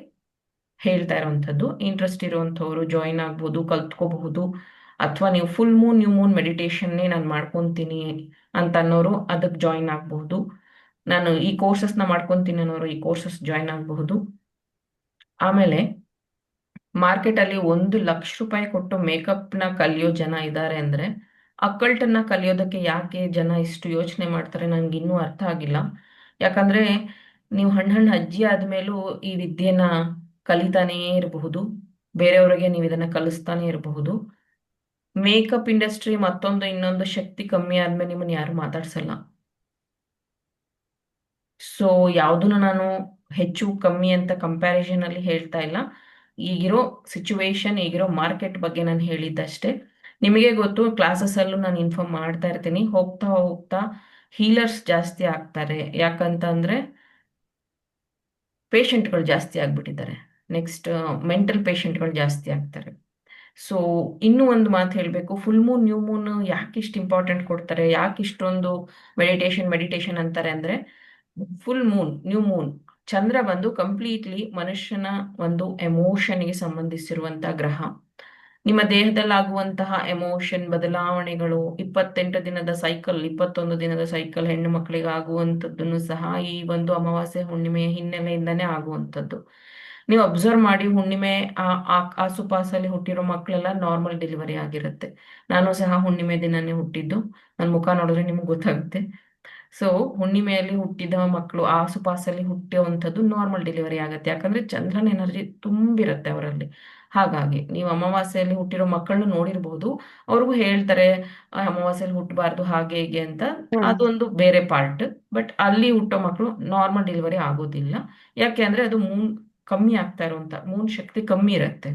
ಹೇಳ್ತಾ ಇರೋವಂಥದ್ದು. ಇಂಟ್ರೆಸ್ಟ್ ಇರುವಂಥವ್ರು ಜಾಯಿನ್ ಆಗ್ಬೋದು, ಕಲ್ತ್ಕೋಬಹುದು. ಅಥವಾ ನೀವು ಫುಲ್ ಮೂನ್, ನ್ಯೂ ಮೂನ್ ಮೆಡಿಟೇಷನ್ನೇ ನಾನು ಮಾಡ್ಕೊತೀನಿ ಅಂತ ಅನ್ನೋರು ಅದಕ್ಕೆ ಜಾಯಿನ್ ಆಗಬಹುದು. ನಾನು ಈ ಕೋರ್ಸಸ್ನ ಮಾಡ್ಕೊತೀನಿ ಅನ್ನೋರು ಈ ಕೋರ್ಸಸ್ ಜಾಯಿನ್ ಆಗಬಹುದು. ಆಮೇಲೆ ಮಾರ್ಕೆಟಲ್ಲಿ 1 ಲಕ್ಷ ರೂಪಾಯಿ ಕೊಟ್ಟು ಮೇಕಪ್ನ ಕಲಿಯೋ ಜನ ಇದ್ದಾರೆ ಅಂದ್ರೆ, ಅಕ್ಕಲ್ಟನ್ನ ಕಲಿಯೋದಕ್ಕೆ ಯಾಕೆ ಜನ ಇಷ್ಟು ಯೋಚನೆ ಮಾಡ್ತಾರೆ ನನಗೆ ಇನ್ನೂ ಅರ್ಥ ಆಗಿಲ್ಲ. ಯಾಕಂದ್ರೆ ನೀವು ಹಣ್ಣು ಅಜ್ಜಿ ಆದ್ಮೇಲೂ ಈ ವಿದ್ಯೆನ ಕಲಿತಾನೇ ಇರಬಹುದು, ಬೇರೆಯವರಿಗೆ ನೀವು ಇದನ್ನ ಕಲಿಸ್ತಾನೆ ಇರಬಹುದು. ಮೇಕಪ್ ಇಂಡಸ್ಟ್ರಿ ಮತ್ತೊಂದು ಇನ್ನೊಂದು ಶಕ್ತಿ ಕಮ್ಮಿ ಆದ್ಮೇಲೆ ನಿಮ್ಮನ್ನ ಯಾರು ಮಾತಾಡ್ಸಲ್ಲ. ಸೊ ಯಾವುದನ್ನು ನಾನು ಹೆಚ್ಚು ಕಮ್ಮಿ ಅಂತ ಕಂಪ್ಯಾರಿಸನ್ ಅಲ್ಲಿ ಹೇಳ್ತಾ ಇಲ್ಲ. ಈಗಿರೋ ಸಿಚುವೇಶನ್, ಈಗಿರೋ ಮಾರ್ಕೆಟ್ ಬಗ್ಗೆ ನಾನು ಹೇಳಿದ್ದಷ್ಟೇ. ನಿಮಗೆ ಗೊತ್ತು, ಕ್ಲಾಸಸ್ ಅಲ್ಲೂ ನಾನು ಇನ್ಫಾರ್ಮ್ ಮಾಡ್ತಾ ಇರ್ತೀನಿ. ಹೋಗ್ತಾ ಹೋಗ್ತಾ ಹೀಲರ್ಸ್ ಜಾಸ್ತಿ ಆಗ್ತಾರೆ. ಯಾಕಂತಂದ್ರೆ ಪೇಷಂಟ್ಗಳು ಜಾಸ್ತಿ ಆಗ್ಬಿಟ್ಟಿದ್ದಾರೆ. ನೆಕ್ಸ್ಟ್ ಮೆಂಟಲ್ ಪೇಷಂಟ್ಗಳು ಜಾಸ್ತಿ ಆಗ್ತಾರೆ. ಸೊ ಇನ್ನೂ ಒಂದು ಮಾತು ಹೇಳಬೇಕು, ಫುಲ್ ಮೂನ್ ನ್ಯೂ ಮೂನ್ ಯಾಕೆ ಇಷ್ಟು ಇಂಪಾರ್ಟೆಂಟ್ ಕೊಡ್ತಾರೆ, ಯಾಕೆ ಇಷ್ಟೊಂದು ಮೆಡಿಟೇಷನ್ ಅಂತಾರೆ ಅಂದ್ರೆ, ಫುಲ್ ಮೂನ್ ನ್ಯೂ ಮೂನ್ ಚಂದ್ರ ಬಂದು ಕಂಪ್ಲೀಟ್ಲಿ ಮನುಷ್ಯನ ಒಂದು ಎಮೋಷನ್ಗೆ ಸಂಬಂಧಿಸಿರುವಂತ ಗ್ರಹ. ನಿಮ್ಮ ದೇಹದಲ್ಲಾಗುವಂತಹ ಎಮೋಷನ್ ಬದಲಾವಣೆಗಳು, 28 ದಿನದ ಸೈಕಲ್, 21 ದಿನದ ಸೈಕಲ್ ಹೆಣ್ಣು ಮಕ್ಕಳಿಗೆ ಆಗುವಂಥದ್ದನ್ನು ಸಹ ಈ ಒಂದು ಅಮಾವಾಸ್ಯೆ ಹುಣ್ಣಿಮೆಯ ಹಿನ್ನೆಲೆಯಿಂದನೇ ಆಗುವಂಥದ್ದು. ನೀವು ಅಬ್ಸರ್ವ್ ಮಾಡಿ, ಹುಣ್ಣಿಮೆ ಆಸುಪಾಸಲ್ಲಿ ಹುಟ್ಟಿರೋ ಮಕ್ಕಳೆಲ್ಲ ನಾರ್ಮಲ್ ಡೆಲಿವರಿ ಆಗಿರುತ್ತೆ. ನಾನು ಸಹ ಹುಣ್ಣಿಮೆ ದಿನನೇ ಹುಟ್ಟಿದ್ದು, ನನ್ನ ಮುಖ ನೋಡಿದ್ರೆ ನಿಮ್ಗೆ ಗೊತ್ತಾಗುತ್ತೆ. ಸೊ ಹುಣ್ಣಿಮೆಯಲ್ಲಿ ಹುಟ್ಟಿದ ಮಕ್ಕಳು ಆಸುಪಾಸಲ್ಲಿ ಹುಟ್ಟುವಂಥದ್ದು ನಾರ್ಮಲ್ ಡೆಲಿವರಿ ಆಗುತ್ತೆ. ಯಾಕಂದ್ರೆ ಚಂದ್ರನ ಎನರ್ಜಿ ತುಂಬಿರುತ್ತೆ ಅವರಲ್ಲಿ. ಹಾಗಾಗಿ ನೀವು ಅಮಾವಾಸ್ಯೆಯಲ್ಲಿ ಹುಟ್ಟಿರೋ ಮಕ್ಕಳನ್ನು ನೋಡಿರ್ಬೋದು, ಅವ್ರಿಗೂ ಹೇಳ್ತಾರೆ ಅಮಾವಾಸ್ಯೆಯಲ್ಲಿ ಹುಟ್ಟಬಾರ್ದು ಹಾಗೆ ಹೀಗೆ ಅಂತ. ಅದೊಂದು ಬೇರೆ ಪಾರ್ಟ್. ಬಟ್ ಅಲ್ಲಿ ಹುಟ್ಟೋ ಮಕ್ಕಳು ನಾರ್ಮಲ್ ಡೆಲಿವರಿ ಆಗೋದಿಲ್ಲ. ಯಾಕೆ ಅಂದ್ರೆ ಅದು ಮೂನ್ ಕಮ್ಮಿ ಆಗ್ತಾ ಇರುವಂತ, ಮೂನ್ ಶಕ್ತಿ ಕಮ್ಮಿ ಇರುತ್ತೆ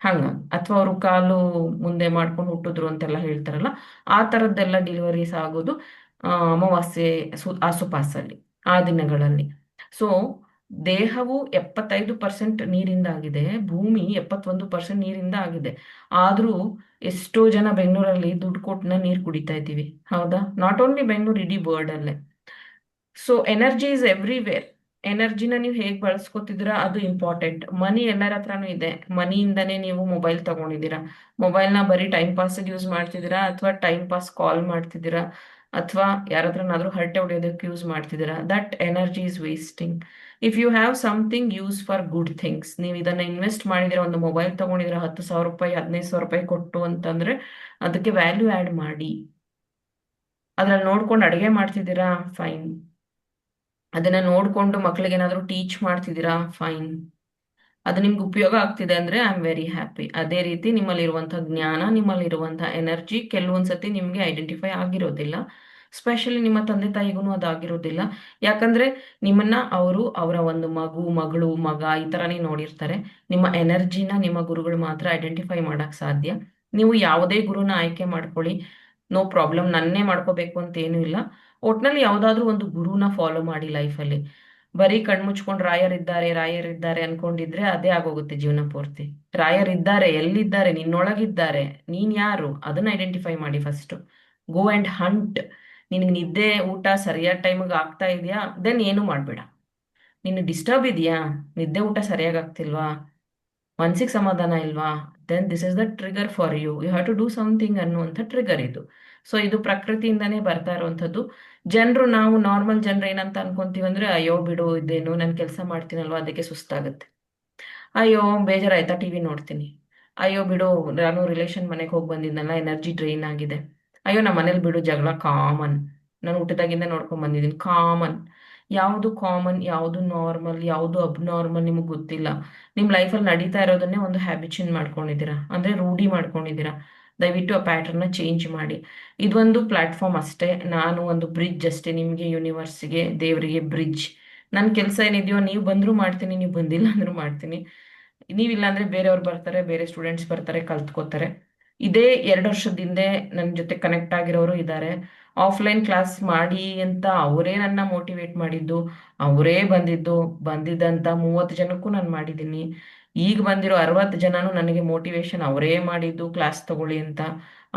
ಹಂಗಾಗಿ. ಅಥವಾ ಅವರು ಕಾಲು ಮುಂದೆ ಮಾಡ್ಕೊಂಡು ಹುಟ್ಟಿದ್ರು ಅಂತೆಲ್ಲ ಹೇಳ್ತಾರಲ್ಲ, ಆ ತರದ್ದೆಲ್ಲ ಡೆಲಿವರೀಸ್ ಆಗೋದು ಅಮಾವಾಸ್ಯೆ ಆಸುಪಾಸಲ್ಲಿ ಆ ದಿನಗಳಲ್ಲಿ. ಸೊ ದೇಹವು 75% ನೀರಿಂದ ಆಗಿದೆ, ಭೂಮಿ 71% ನೀರಿಂದ ಆಗಿದೆ. ಆದ್ರೂ ಎಷ್ಟೋ ಜನ ಬೆಂಗಳೂರಲ್ಲಿ ದುಡ್ಡು ಕೊಟ್ಟನ ನೀರು ಕುಡಿತಾ ಇದ್ದೀವಿ, ಹೌದಾ? ನಾಟ್ ಓನ್ಲಿ ಬೆಂಗಳೂರು, ಇಡೀ ವರ್ಲ್ಡ್ ಅಲ್ಲೇ. So energy is everywhere. ಎನರ್ಜಿನ ನೀವು ಹೇಗೆ ಬಳಸ್ಕೊತಿದ್ದೀರಾ ಅದು ಇಂಪಾರ್ಟೆಂಟ್. ಮನಿ ಎಲ್ಲರ ಹತ್ರನೂ ಇದೆ, ಮನಿಯಿಂದನೇ ನೀವು ಮೊಬೈಲ್ ತಗೊಂಡಿದ್ದೀರಾ, ಮೊಬೈಲ್ನ ಬರೀ ಟೈಮ್ ಪಾಸ್ಗೆ ಯೂಸ್ ಮಾಡ್ತಿದ್ದೀರಾ, ಅಥವಾ ಟೈಮ್ ಪಾಸ್ ಕಾಲ್ ಮಾಡ್ತಿದ್ದೀರಾ, ಅಥವಾ ಯಾರತ್ರನಾದ್ರೂ ಹರಟೆ ಹೊಡೆಯೋದಕ್ಕೆ ಯೂಸ್ ಮಾಡ್ತಿದ್ದೀರಾ, that energy is wasting. If you have something use for good things, ನೀವು ಇದನ್ನ ಇನ್ವೆಸ್ಟ್ ಮಾಡಿದಿರ, ಒಂದು ಮೊಬೈಲ್ ತಗೊಂಡಿದ್ದೀರಾ 10,000 ರೂಪಾಯಿ 15,000 ರೂಪಾಯಿ ಕೊಟ್ಟು ಅಂತಂದ್ರೆ ಅದಕ್ಕೆ ವ್ಯಾಲ್ಯೂ ಆ್ಯಡ್ ಮಾಡಿ. ಅದ್ರಲ್ಲಿ ನೋಡ್ಕೊಂಡು ಅಡುಗೆ ಮಾಡ್ತಿದ್ದೀರಾ, ಫೈನ್. ಅದನ್ನ ನೋಡ್ಕೊಂಡು ಮಕ್ಳಿಗೆ ಏನಾದ್ರು ಟೀಚ್ ಮಾಡ್ತಿದ್ದೀರಾ, ಫೈನ್. ಅದು ನಿಮ್ಗೆ ಉಪಯೋಗ ಆಗ್ತಿದೆ ಅಂದ್ರೆ ಐ ಆಮ್ ವೆರಿ ಹ್ಯಾಪಿ. ಅದೇ ರೀತಿ ನಿಮ್ಮಲ್ಲಿರುವಂತಹ ಜ್ಞಾನ, ನಿಮ್ಮಲ್ಲಿರುವಂತಹ ಎನರ್ಜಿ ಕೆಲವೊಂದ್ಸತಿ ನಿಮ್ಗೆ ಐಡೆಂಟಿಫೈ ಆಗಿರೋದಿಲ್ಲ. ಸ್ಪೆಷಲಿ ನಿಮ್ಮ ತಂದೆ ತಾಯಿಗೂ ಅದಾಗಿರೋದಿಲ್ಲ. ಯಾಕಂದ್ರೆ ನಿಮ್ಮನ್ನ ಅವರು ಅವರ ಒಂದು ಮಗಳು, ಮಗ ಈ ತರನೇ ನೋಡಿರ್ತಾರೆ. ನಿಮ್ಮ ಎನರ್ಜಿನ ನಿಮ್ಮ ಗುರುಗಳು ಮಾತ್ರ ಐಡೆಂಟಿಫೈ ಮಾಡಕ್ ಸಾಧ್ಯ. ನೀವು ಯಾವುದೇ ಗುರುನ ಆಯ್ಕೆ ಮಾಡ್ಕೊಳ್ಳಿ, ನೋ ಪ್ರಾಬ್ಲಮ್. ನನ್ನೇ ಮಾಡ್ಕೋಬೇಕು ಅಂತ ಏನೂ ಇಲ್ಲ. ಒಟ್ನಲ್ಲಿ ಯಾವ್ದಾದ್ರು ಒಂದು ಗುರುನ ಫಾಲೋ ಮಾಡಿ ಲೈಫಲ್ಲಿ. ಬರೀ ಕಣ್ಮುಚ್ಕೊಂಡು ರಾಯರಿದ್ದಾರೆ ಅನ್ಕೊಂಡಿದ್ರೆ ಅದೇ ಆಗೋಗುತ್ತೆ ಜೀವನ ಪೂರ್ತಿ. ರಾಯರಿದ್ದಾರೆ, ಎಲ್ಲಿದ್ದಾರೆ? ನಿನ್ನೊಳಗಿದ್ದಾರೆ. ನೀನ್ ಯಾರು ಅದನ್ನ ಐಡೆಂಟಿಫೈ ಮಾಡಿ ಫಸ್ಟ್. Go and Hunt. ನಿನಗೆ ನಿದ್ದೆ ಊಟ ಸರಿಯಾದ ಟೈಮಿಗೆ ಆಗ್ತಾ ಇದೆಯಾ, ದೆನ್ ಏನು ಮಾಡ್ಬೇಡ. ನಿನ್ನ ಡಿಸ್ಟರ್ಬ್ ಇದೆಯಾ, ನಿದ್ದೆ ಊಟ ಸರಿಯಾಗಿ ಆಗ್ತಿಲ್ವಾ, ಮನ್ಸಿಗೆ ಸಮಾಧಾನ ಇಲ್ವಾ, then this is the trigger for you have to do something ಅನ್ನುವಂಥ ಟ್ರಿಗರ್ ಇದು. ಸೊ ಇದು ಪ್ರಕೃತಿಯಿಂದನೇ ಬರ್ತಾ ಇರುವಂಥದ್ದು. ಜನರು, ನಾವು ನಾರ್ಮಲ್ ಜನರು ಏನಂತ ಅನ್ಕೊಂತೀವಿ ಅಂದ್ರೆ, ಅಯ್ಯೋ ಬಿಡು ಇದೇನು, ನಾನು ಕೆಲಸ ಮಾಡ್ತೀನಲ್ವಾ ಅದಕ್ಕೆ ಸುಸ್ತಾಗುತ್ತೆ. ಅಯ್ಯೋ ಬೇಜಾರಾಯ್ತಾ ಟಿವಿ ನೋಡ್ತೀನಿ. ಅಯ್ಯೋ ಬಿಡು ನಾನು ರಿಲೇಷನ್ ಮನೆಗೆ ಹೋಗಿ ಬಂದಿದ್ನಲ್ಲ ಎನರ್ಜಿ ಡ್ರೈನ್ ಆಗಿದೆ. ಅಯ್ಯೋ ನಮ್ಮ ಮನೇಲಿ ಬಿಡು ಜಗಳ ಕಾಮನ್, ನಾನು ಊಟದಾಗಿಂದ ನೋಡ್ಕೊಂಡ್ ಬಂದಿದ್ದೀನಿ, ಕಾಮನ್. ಯಾವುದು ಕಾಮನ್, ಯಾವುದು ನಾರ್ಮಲ್, ಯಾವುದು ಅಬ್ನಾರ್ಮಲ್ ನಿಮಗೆ ಗೊತ್ತಿಲ್ಲ. ನಿಮ್ ಲೈಫಲ್ಲಿ ನಡೀತಾ ಇರೋದನ್ನೇ ಒಂದು ಹ್ಯಾಬಿಚುನ್ ಮಾಡ್ಕೊಂಡಿದ್ದೀರಾ, ಅಂದ್ರೆ ರೂಢಿ ಮಾಡ್ಕೊಂಡಿದ್ದೀರಾ. ದಯವಿಟ್ಟು ಆ ಪ್ಯಾಟರ್ನ್ ಚೇಂಜ್ ಮಾಡಿ. ಇದೊಂದು ಪ್ಲಾಟ್ಫಾರ್ಮ್ ಅಷ್ಟೇ, ನಾನು ಒಂದು ಬ್ರಿಡ್ಜ್ ಅಷ್ಟೇ ನಿಮ್ಗೆ, ಯೂನಿವರ್ಸ್ಗೆ, ದೇವರಿಗೆ ಬ್ರಿಡ್ಜ್. ನನ್ನ ಕೆಲಸ ಏನಿದೆಯೋ ನೀವು ಬಂದರೂ ಮಾಡ್ತೀನಿ, ನೀವು ಬಂದಿಲ್ಲ ಅಂದ್ರೂ ಮಾಡ್ತೀನಿ. ನೀವಿಲ್ಲ ಅಂದ್ರೆ ಬೇರೆಯವ್ರು ಬರ್ತಾರೆ, ಬೇರೆ ಸ್ಟೂಡೆಂಟ್ಸ್ ಬರ್ತಾರೆ, ಕಲ್ತ್ಕೋತಾರೆ. ಇದೇ 2 ವರ್ಷದಿಂದ ನನ್ನ ಜೊತೆ ಕನೆಕ್ಟ್ ಆಗಿರೋರು ಇದ್ದಾರೆ. ಆಫ್ಲೈನ್ ಕ್ಲಾಸ್ ಮಾಡಿ ಅಂತ ಅವರೇ ನನ್ನ ಮೋಟಿವೇಟ್ ಮಾಡಿದ್ದು, ಅವರೇ ಬಂದಿದ್ದಂತ 30 ಜನಕ್ಕೂ ನಾನು ಮಾಡಿದ್ದೀನಿ. ಈಗ ಬಂದಿರೋ 60 ಜನನು ನನಗೆ ಮೋಟಿವೇಶನ್ ಅವರೇ ಮಾಡಿದ್ದು, ಕ್ಲಾಸ್ ತಗೊಳ್ಳಿ ಅಂತ.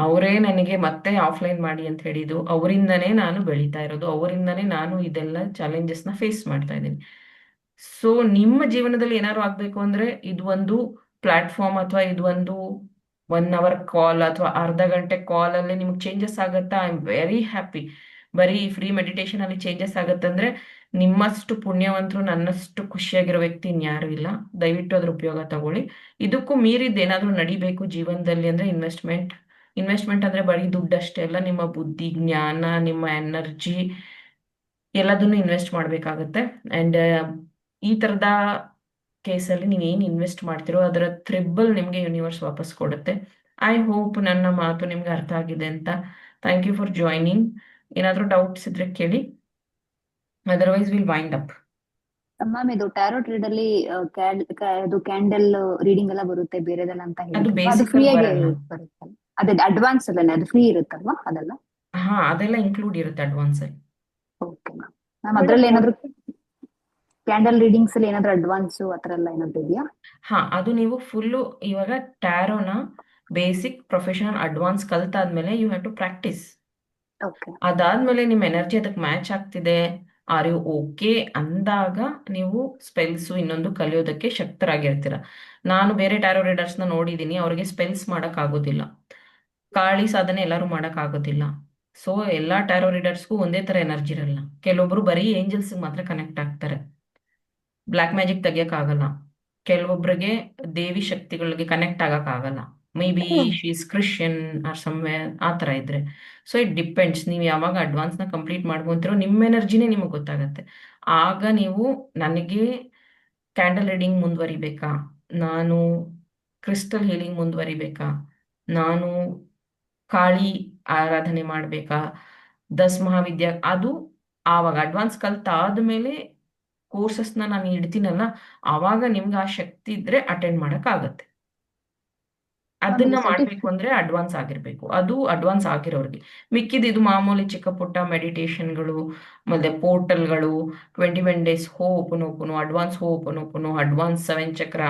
ಅವರೇ ನನಗೆ ಮತ್ತೆ ಆಫ್ಲೈನ್ ಮಾಡಿ ಅಂತ ಹೇಳಿದ್ದು. ಅವರಿಂದನೇ ನಾನು ಬೆಳೀತಾ ಇರೋದು, ಅವರಿಂದನೇ ನಾನು ಇದೆಲ್ಲ ಚಾಲೆಂಜಸ್ನ ಫೇಸ್ ಮಾಡ್ತಾ ಇದ್ದೀನಿ. ಸೊ ನಿಮ್ಮ ಜೀವನದಲ್ಲಿ ಏನಾದ್ರು ಆಗ್ಬೇಕು ಅಂದ್ರೆ ಇದು ಒಂದು ಪ್ಲಾಟ್ಫಾರ್ಮ್, ಅಥವಾ ಇದು ಒಂದು 1 ಅವರ್ ಕಾಲ್ ಅಥವಾ ಅರ್ಧ ಗಂಟೆ ಕಾಲ್ ಅಲ್ಲಿ ನಿಮ್ಗೆ ಚೇಂಜಸ್ ಆಗತ್ತಾ? I am very happy. ಬರೀ ಫ್ರೀ ಮೆಡಿಟೇಷನ್ ಅಲ್ಲಿ ಚೇಂಜಸ್ ಆಗತ್ತಂದ್ರೆ ನಿಮ್ಮಷ್ಟು ಪುಣ್ಯವಂತರು, ನನ್ನಷ್ಟು ಖುಷಿಯಾಗಿರೋ ವ್ಯಕ್ತಿ ಇನ್ಯಾರು ಇಲ್ಲ. ದಯವಿಟ್ಟು ಅದ್ರ ಉಪಯೋಗ ತಗೊಳ್ಳಿ. ಇದಕ್ಕೂ ಮೀರಿದ್ದು ಏನಾದ್ರೂ ನಡಿಬೇಕು ಜೀವನದಲ್ಲಿ ಅಂದ್ರೆ ಇನ್ವೆಸ್ಟ್ಮೆಂಟ್ ಅಂದ್ರೆ ಬರೀ ದುಡ್ಡಷ್ಟೇ ಅಲ್ಲ, ನಿಮ್ಮ ಬುದ್ಧಿ, ಜ್ಞಾನ, ನಿಮ್ಮ ಎನರ್ಜಿ ಎಲ್ಲದನ್ನು ಇನ್ವೆಸ್ಟ್ ಮಾಡಬೇಕಾಗತ್ತೆ. ಅಂಡ್ ಈ ತರದ ಕೇಸಲ್ಲಿ ನೀವು ಏನು ಇನ್ವೆಸ್ಟ್ ಮಾಡ್ತಿರೋ ಅದರ ತ್ರಿಬಲ್ ನಿಮಗೆ ಯೂನಿವರ್ಸ್ ವಾಪಸ್ ಕೊಡುತ್ತೆ. ಐ ಹೋಪ್ ನನ್ನ ಮಾತು ನಿಮ್ಗೆ ಅರ್ಥ ಆಗಿದೆ ಅಂತ. Thank you for joining. ಏನಾದರೂ ಡೌಟ್ಸ್ ಇದ್ರೆ ಕೇಳಿ, otherwise will wind up. Ma'am, ಇದು ಟ್ಯಾರೋಟ್ ರೀಡ್ ಅಲ್ಲಿ ಅದು ಕ್ಯಾಂಡಲ್ ರೀಡಿಂಗ್ ಎಲ್ಲ ಬರುತ್ತೆ ಬೇರೆದೆಲ್ಲ ಅಂತ ಅದು ಹೇಳಿದ್ರಲ್ವಾ, ಅದು ಬೇಸಿಕ್ ಫ್ರೀ ಆಗಿ ಬರಲ್ಲ. ಬರುತ್ತಲ್ಲ? ಅದೇ ಅಡ್ವಾನ್ಸ್ ಅಲ್ಲೇ ಅದು ಫ್ರೀ ಇರುತ್ತಲ್ವಾ ಅದೆಲ್ಲ? ಹಾ, ಅದೆಲ್ಲ ಇನ್ಕ್ಲೂಡ್ ಇರುತ್ತೆ ಅಡ್ವಾನ್ಸ್ ಅಲ್ಲಿ. ಮ್ಯಾಮ್ ಅದ್ರಲ್ಲಿ ಏನಾದ್ರು ಕ್ಯಾಂಡಲ್ ರೀಡಿಂಗ್ಸ್ ಅಲ್ಲಿ ಏನಾದ್ರು ಅಡ್ವಾನ್ಸ್ ಆತರ ಎಲ್ಲ ಏನಾದ್ರು ಇದೆಯಾ? ಹಾ, ಅದು ನೀವು ಫುಲ್ಲು ಇವಾಗ ಟ್ಯಾರೋನ ಬೇಸಿಕ್ ಪ್ರೊಫೆಷನಲ್ ಅಡ್ವಾನ್ಸ್ ಕಲ್ತಾದ್ಮೇಲೆ you have to practise. Okay. ಅದಾದ್ಮೇಲೆ ನಿಮ್ಮ ಎನರ್ಜಿ ಅದಕ್ಕೆ ಮ್ಯಾಚ್ ಆಗ್ತಿದೆ, ಆರ್ ಯು ಓಕೆ ಅಂದಾಗ ನೀವು ಸ್ಪೆಲ್ಸು ಇನ್ನೊಂದು ಕಲಿಯೋದಕ್ಕೆ ಶಕ್ತರಾಗಿರ್ತೀರ. ನಾನು ಬೇರೆ ಟ್ಯಾರೋ ರೀಡರ್ಸ್ನ ನೋಡಿದ್ದೀನಿ, ಅವ್ರಿಗೆ ಸ್ಪೆಲ್ಸ್ ಮಾಡೋಕ್ಕಾಗೋದಿಲ್ಲ, ಕಾಳಿ ಸಾಧನೆ ಎಲ್ಲರೂ ಮಾಡೋಕ್ಕಾಗೋದಿಲ್ಲ. ಸೊ ಎಲ್ಲ ಟ್ಯಾರೋ ರೀಡರ್ಸ್ಗೂ ಒಂದೇ ಥರ ಎನರ್ಜಿ ಇರಲ್ಲ. ಕೆಲವೊಬ್ರು ಬರೀ ಏಂಜಲ್ಸ್ಗೆ ಮಾತ್ರ ಕನೆಕ್ಟ್ ಆಗ್ತಾರೆ, ಬ್ಲ್ಯಾಕ್ ಮ್ಯಾಜಿಕ್ ತೆಗಿಯೋಕ್ಕಾಗಲ್ಲ. ಕೆಲವೊಬ್ರಿಗೆ ದೇವಿ ಶಕ್ತಿಗಳಿಗೆ ಕನೆಕ್ಟ್ ಆಗಕ್ಕಾಗಲ್ಲ, maybe she's Christian or somewhere ಆ ಥರ ಇದ್ರೆ. ಸೊ ಇಟ್ ಡಿಪೆಂಡ್ಸ್, ನೀವು ಯಾವಾಗ ಅಡ್ವಾನ್ಸ್ನ ಕಂಪ್ಲೀಟ್ ಮಾಡ್ಕೊಂತೀರೋ ನಿಮ್ಮ ಎನರ್ಜಿನೇ ನಿಮಗೆ ಗೊತ್ತಾಗತ್ತೆ. ಆಗ ನೀವು ನನಗೆ ಕ್ಯಾಂಡಲ್ ರೀಡಿಂಗ್ ಮುಂದುವರಿಬೇಕಾ, ನಾನು ಕ್ರಿಸ್ಟಲ್ ಹೀಲಿಂಗ್ ಮುಂದುವರಿಬೇಕಾ, ನಾನು ಕಾಳಿ ಆರಾಧನೆ ಮಾಡಬೇಕಾ, ದಸ್ ಮಹಾವಿದ್ಯಾ, ಅದು ಆವಾಗ ಅಡ್ವಾನ್ಸ್ ಕಲ್ತಾದ್ಮೇಲೆ ಕೋರ್ಸಸ್ನ ನಾನು ಇಡ್ತೀನಲ್ಲ, ಆವಾಗ ನಿಮ್ಗೆ ಆ ಶಕ್ತಿ ಇದ್ರೆ ಅಟೆಂಡ್ ಮಾಡೋಕ್ಕಾಗತ್ತೆ. ಮ್ಯಾಮ್ ಅದನ್ನ ಇದು ಮಾಡಬೇಕು ಅಂದ್ರೆ ಅಡ್ವಾನ್ಸ್ ಆಗಿರ್ಬೇಕು, ಅದು ಅಡ್ವಾನ್ಸ್ ಆಗಿರೋರಿಗೆ. ಮಿಕ್ಕಿದ ಇದು ಮಾಮೂಲಿ ಚಿಕ್ಕ ಪುಟ್ಟ ಮೆಡಿಟೇಷನ್ಗಳು, ಮತ್ತೆ ಪೋರ್ಟಲ್ಗಳು, 21 days ಹೋ ಓಪನು, ಅಡ್ವಾನ್ಸ್ ಹೋ ಓಪನು, ಅಡ್ವಾನ್ಸ್ 7 ಚಕ್ರ,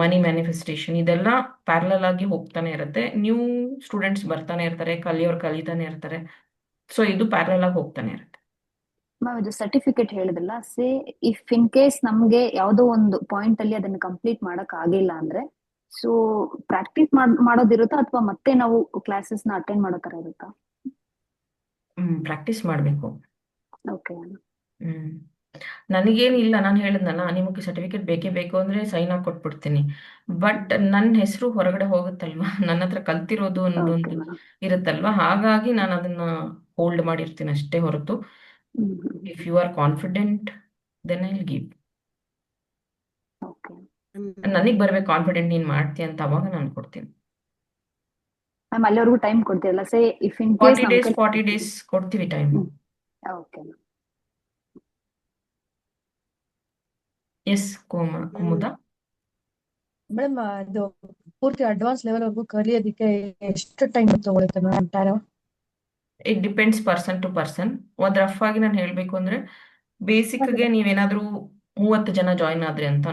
ಮನಿ ಮ್ಯಾನಿಫೆಸ್ಟೇಷನ್, ಇದೆಲ್ಲ ಪ್ಯಾರಲಲ್ ಆಗಿ ಹೋಗ್ತಾನೆ ಇರುತ್ತೆ. ನ್ಯೂ ಸ್ಟೂಡೆಂಟ್ಸ್ ಬರ್ತಾನೆ ಇರ್ತಾರೆ, ಕಲಿಯೋರು ಕಲಿತಾನೆ ಇರ್ತಾರೆ. ಸೊ ಇದು ಪ್ಯಾರಲಲ್ ಆಗಿ ಹೋಗ್ತಾನೆ ಇರುತ್ತೆ. ಮ್ಯಾಮ್ ಇದು ಸರ್ಟಿಫಿಕೇಟ್ ಹೇಳಿದ್ರಲ್ಲ, ಸೇ ಇಫ್ ಇನ್ ಕೇಸ್ ನಮ್ಗೆ ಯಾವುದೋ ಒಂದು ಪಾಯಿಂಟ್ ಅಲ್ಲಿ ಅದನ್ನ ಕಂಪ್ಲೀಟ್ ಮಾಡಕ್ ಆಗಿಲ್ಲ ಅಂದ್ರೆ, ಸೊ ಪ್ರಾಕ್ಟೀಸ್ ಮಾಡೋದಿರುತ್ತಾ ಅಥವಾ ಮತ್ತೆ ನಾವು ಕ್ಲಾಸಸ್ ನ ಅಟೆಂಡ್ ಮಾಡೋ ತರ ಇರುತ್ತಾ? ಪ್ರಾಕ್ಟೀಸ್ ಮಾಡಬೇಕು. ಓಕೆ. ನನಗೇನಿಲ್ಲ, ನಾನು ಹೇಳಿದ್ನಲ್ಲ, ನಿಮಗೆ ಸರ್ಟಿಫಿಕೇಟ್ ಬೇಕೇ ಬೇಕು ಅಂದ್ರೆ ಸೈನ್ ಹಾಕಿ ಕೊಟ್ಬಿಡ್ತೀನಿ. ಬಟ್ ನನ್ನ ಹೆಸರು ಹೊರಗಡೆ ಹೋಗುತ್ತಲ್ವಾ, ನನ್ನ ಹತ್ರ ಕಲ್ತಿರೋದು ಓಕೆ ಅನ್ನೋದೊಂದು ಮ್ಯಾಮ್. ಇರುತ್ತಲ್ವಾ, ಹಾಗಾಗಿ ನಾನು ಅದನ್ನ ಹೋಲ್ಡ್ ಮಾಡಿರ್ತೀನಿ ಅಷ್ಟೇ ಹೊರತು, if you are confident then I will give. Okay ನನಗೆ ಬರ್ಬೇಕು ಕಾನ್ಫಿಡೆಂಟ್, ನೀನ್ ಮಾಡ್ತೀಯ ಅಂತ, ಅವಾಗ ನಾನು ಕೊಡ್ತೀನಿ. ಮ್ಯಾಮ್ ಅಲ್ಲಿವರೆಗೂ ಟೈಮ್ ಕೊಡ್ತೀರಲ್ಲ, say if in case 40 days ಕೊಡ್ತೀವಿ time. Okay. Yes Kumuda. Madam ಅದು ಪೂರ್ತಿ ಅಡ್ವಾನ್ಸ್ ಲೆವೆಲ್ ವರೆಗೂ ಕಲಿಯೋದಕ್ಕೆ ಎಷ್ಟು ಟೈಮ್ ತಗೊಳುತ್ತೆ madam tarot? It depends person to person. ಒಂದ್ ರಫ್ ಆಗಿ ನಾನು ಹೇಳ್ಬೇಕು ಅಂದ್ರೆ, ಬೇಸಿಕ್ಗೆ ನೀವೇನಾದ್ರೂ 30 ಜನ ಜಾಯಿನ್ ಆದ್ರಿ ಅಂತ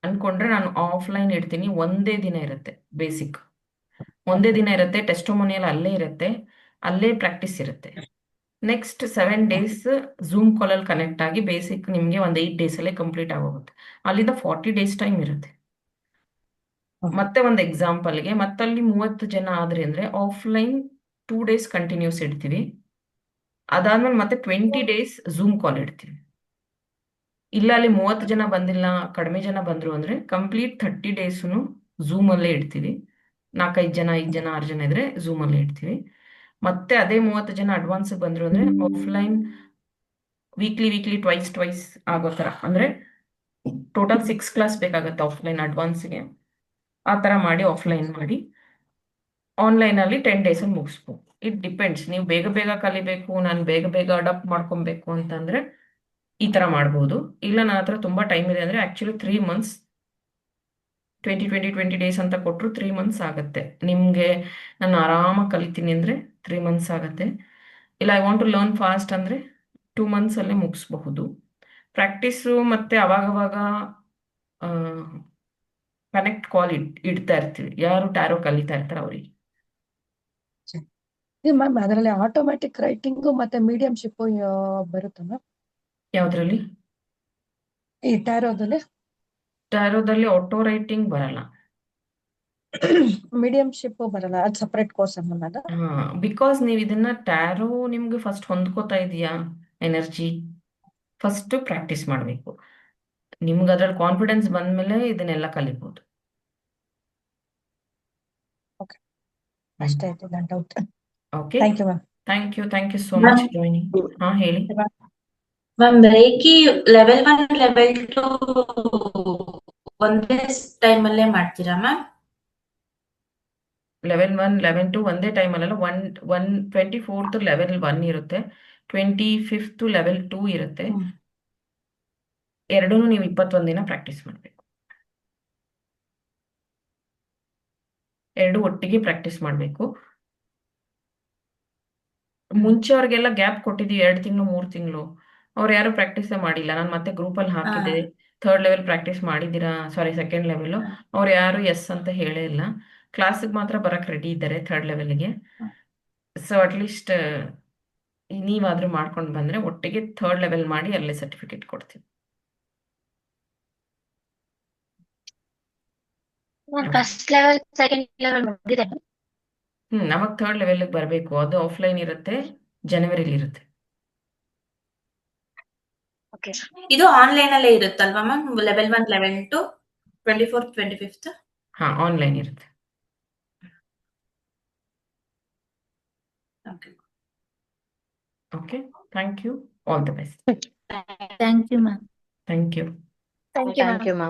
ಅನ್ಕೊಂಡ್ರೆ ನಾನು ಆಫ್ಲೈನ್ ಇಡ್ತೀನಿ. ಒಂದೇ ದಿನ ಇರುತ್ತೆ ಬೇಸಿಕ್, ಒಂದೇ ದಿನ ಇರುತ್ತೆ, ಟೆಸ್ಟೋಮೋನಿಯಲ್ ಅಲ್ಲೇ ಇರುತ್ತೆ, ಅಲ್ಲೇ ಪ್ರಾಕ್ಟೀಸ್ ಇರುತ್ತೆ. ನೆಕ್ಸ್ಟ್ 7 days ಝೂಮ್ ಕಾಲಲ್ಲಿ ಕನೆಕ್ಟ್ ಆಗಿ ಬೇಸಿಕ್ ನಿಮಗೆ ಒಂದು 8 days ಅಲ್ಲೇ ಕಂಪ್ಲೀಟ್ ಆಗೋಗುತ್ತೆ. ಅಲ್ಲಿಂದ 40 days ಟೈಮ್ ಇರುತ್ತೆ. ಮತ್ತೆ ಒಂದು ಎಕ್ಸಾಂಪಲ್ಗೆ, ಮತ್ತಲ್ಲಿ 30 ಜನ ಆದ್ರಿ ಅಂದ್ರೆ ಆಫ್ಲೈನ್ 2 days ಕಂಟಿನ್ಯೂಸ್ ಇಡ್ತೀವಿ. ಅದಾದ್ಮೇಲೆ ಮತ್ತೆ 20 days ಝೂಮ್ ಕಾಲ್ ಇಡ್ತೀವಿ. ಇಲ್ಲ ಅಲ್ಲಿ 30 ಜನ ಬಂದಿಲ್ಲ, ಕಡಿಮೆ ಜನ ಬಂದ್ರು ಅಂದ್ರೆ ಕಂಪ್ಲೀಟ್ 30 days ಝೂಮ್ ಅಲ್ಲೇ ಇಡ್ತೀವಿ. 4-5 ಜನ, 5 ಜನ, 6 ಜನ ಇದ್ರೆ ಝೂಮ್ ಅಲ್ಲೇ ಇಡ್ತೀವಿ. ಮತ್ತೆ ಅದೇ 30 ಜನ ಅಡ್ವಾನ್ಸ್ ಬಂದ್ರು ಅಂದ್ರೆ ಆಫ್ಲೈನ್ ವೀಕ್ಲಿ ಟ್ವೈಸ್ ಆಗೋ ತರ, ಅಂದ್ರೆ ಟೋಟಲ್ 6 ಕ್ಲಾಸ್ ಬೇಕಾಗತ್ತೆ ಆಫ್ಲೈನ್ ಅಡ್ವಾನ್ಸ್ಗೆ. ಆ ತರ ಮಾಡಿ ಆಫ್ಲೈನ್ ಮಾಡಿ ಆನ್ಲೈನ್ ಅಲ್ಲಿ 10 days ಅಲ್ಲಿ ಮುಗಿಸ್ಬೋದು. ಇಟ್ ಡಿಪೆಂಡ್ಸ್, ನೀವು ಬೇಗ ಬೇಗ ಕಲಿಬೇಕು, ನಾನು ಬೇಗ ಅಡಾಪ್ಟ್ ಮಾಡ್ಕೊಬೇಕು ಅಂತಂದ್ರೆ ಈ ತರ ಮಾಡ್ಬೋದು. ಇಲ್ಲ ನನ್ನ ಹತ್ರ ತುಂಬಾ ಟೈಮ್ ಇದೆ ಅಂದ್ರೆ ಆಕ್ಚುಲಿ 3 months 20 days ಅಂತ ಕೊಟ್ಟರು 3 months ಆಗುತ್ತೆ. ನಿಮ್ಗೆ ನಾನು ಆರಾಮಾಗಿ ಕಲಿತೀನಿ ಅಂದ್ರೆ 3 months ಆಗುತ್ತೆ. ಇಲ್ಲ I want to learn fast ಅಂದ್ರೆ 2 months ಅಲ್ಲೇ ಮುಗಿಸ್ಬಹುದು. ಪ್ರಾಕ್ಟೀಸು ಮತ್ತೆ ಅವಾಗವಾಗ ಕನೆಕ್ಟ್ ಕಾಲ್ ಇಡ್ತಾ ಇರ್ತೀವಿ, ಯಾರು ಟ್ಯಾರೋ ಕಲಿತಾ ಇರ್ತಾರೆ ಅವ್ರಿಗೆ. ಮ್ಯಾಮ್ ಅದರಲ್ಲಿ ಆಟೋಮ್ಯಾಟಿಕ್ ರೈಟಿಂಗ್ ಮತ್ತೆ ಮೀಡಿಯಂ ಶಿಪ್ ಬರುತ್ತೆ ಮ್ಯಾಮ್ ಯಾವ್ದ್ರಲ್ಲಿ? ಈ ಟ್ಯಾರೋದಲ್ಲಿ? ಟ್ಯಾರೋದಲ್ಲಿ ಆಟೋ ರೈಟಿಂಗ್ ಬರಲ್ಲ, ಮೀಡಿಯಂ ಶಿಪ್ ಬರಲ್ಲ, ಅದು ಸಪರೇಟ್ ಕೋರ್ಸ್ ಮ್ಯಾಮ್ ಅದು? ಬಿಕಾಸ್ ನೀವು ಇದನ್ನ ಟ್ಯಾರೋ ನಿಮ್ಗೆ ಫಸ್ಟ್ ಹೊಂದ್ಕೋತಾ ಇದೆಯಾ ಎನರ್ಜಿ, ಫಸ್ಟ್ ಪ್ರಾಕ್ಟೀಸ್ ಮಾಡಬೇಕು. ನಿಮ್ಗೆ ಅದ್ರಲ್ಲಿ ಕಾನ್ಫಿಡೆನ್ಸ್ ಬಂದ್ಮೇಲೆ ಇದನ್ನೆಲ್ಲ ಕಲಿಬಹುದು. ಅಷ್ಟೇ ಆಯ್ತು ನನ್ನ doubt. Okay, thank you ma'am. Thank you so much joining. ಹಾ ಹೇಳಿ ಮ್ಯಾಮ್. ರೇಖಿ ಲೆವೆಲ್ 1 ಲೆವೆಲ್ 2 ಒಂದೇ ಟೈಮ್ ಅಲ್ಲೇ ಮಾಡ್ತೀರಾ ಮ್ಯಾಮ್? ಲೆವೆಲ್ 1 ಲೆವೆಲ್ 2 ಒಂದೇ ಟೈಮ್ ಅಲ್ಲ. 24th ಲೆವೆಲ್ 1 ಇರುತ್ತೆ, 25th ಲೆವೆಲ್ 2 ಇರುತ್ತೆ. ಎರಡೂ ನೀವು 21 ದಿನ ಪ್ರಾಕ್ಟೀಸ್ ಮಾಡಬೇಕು. ಎರಡು ಒಟ್ಟಿಗೆ ಪ್ರಾಕ್ಟೀಸ್ ಮಾಡಬೇಕು. ಮುಂಚೆ ಅವ್ರಿಗೆಲ್ಲ ಗ್ಯಾಪ್ ಕೊಟ್ಟಿದ್ದೀವಿ 2 ತಿಂಗಳು 3 ತಿಂಗಳು. ಅವ್ರು ಯಾರು ಪ್ರಾಕ್ಟೀಸೇ ಮಾಡಿಲ್ಲ. ನಾನು ಮತ್ತೆ ಗ್ರೂಪಲ್ಲಿ ಹಾಕಿದೆ, ಥರ್ಡ್ ಲೆವೆಲ್ ಪ್ರಾಕ್ಟೀಸ್ ಮಾಡಿದ್ದೀರಾ, ಸಾರಿ ಸೆಕೆಂಡ್ ಲೆವೆಲ್. ಅವ್ರು ಯಾರು ಎಸ್ ಅಂತ ಹೇಳೇ ಇಲ್ಲ. ಕ್ಲಾಸಿಗೆ ಮಾತ್ರ ಬರಕ್ಕೆ ರೆಡಿ ಇದ್ದಾರೆ ಥರ್ಡ್ ಲೆವೆಲ್ಗೆ. ಸೊ ಅಟ್ಲೀಸ್ಟ್ ನೀವಾದ್ರೂ ಮಾಡ್ಕೊಂಡು ಬಂದ್ರೆ ಒಟ್ಟಿಗೆ ಥರ್ಡ್ ಲೆವೆಲ್ ಮಾಡಿ ಅಲ್ಲೇ ಸರ್ಟಿಫಿಕೇಟ್ ಕೊಡ್ತೀವಿ. ಫಸ್ಟ್ ಲೆವೆಲ್ ಸೆಕೆಂಡ್ ಲೆವೆಲ್ ಮುಗಿದಿದೆ. ನಮಗ್ ಥರ್ಡ್ ಲೆವೆಲ್ಗೆ ಬರಬೇಕು. ಅದು ಆಫ್ಲೈನ್ ಇರುತ್ತೆ, ಜನವರಿಲಿ ಇರುತ್ತೆ. ಓಕೆ, ಇದು ಆನ್ಲೈನ್ ಅಲ್ಲೇ ಇರುತ್ತಲ್ವಾ ma'am? Level 1 level 2 24th 25th. ಹಾ, ಆನ್ಲೈನ್ ಇರುತ್ತೆ. Okay, okay, thank you, all the best. Thank you, ma'am. Thank you. Thank you ma'am.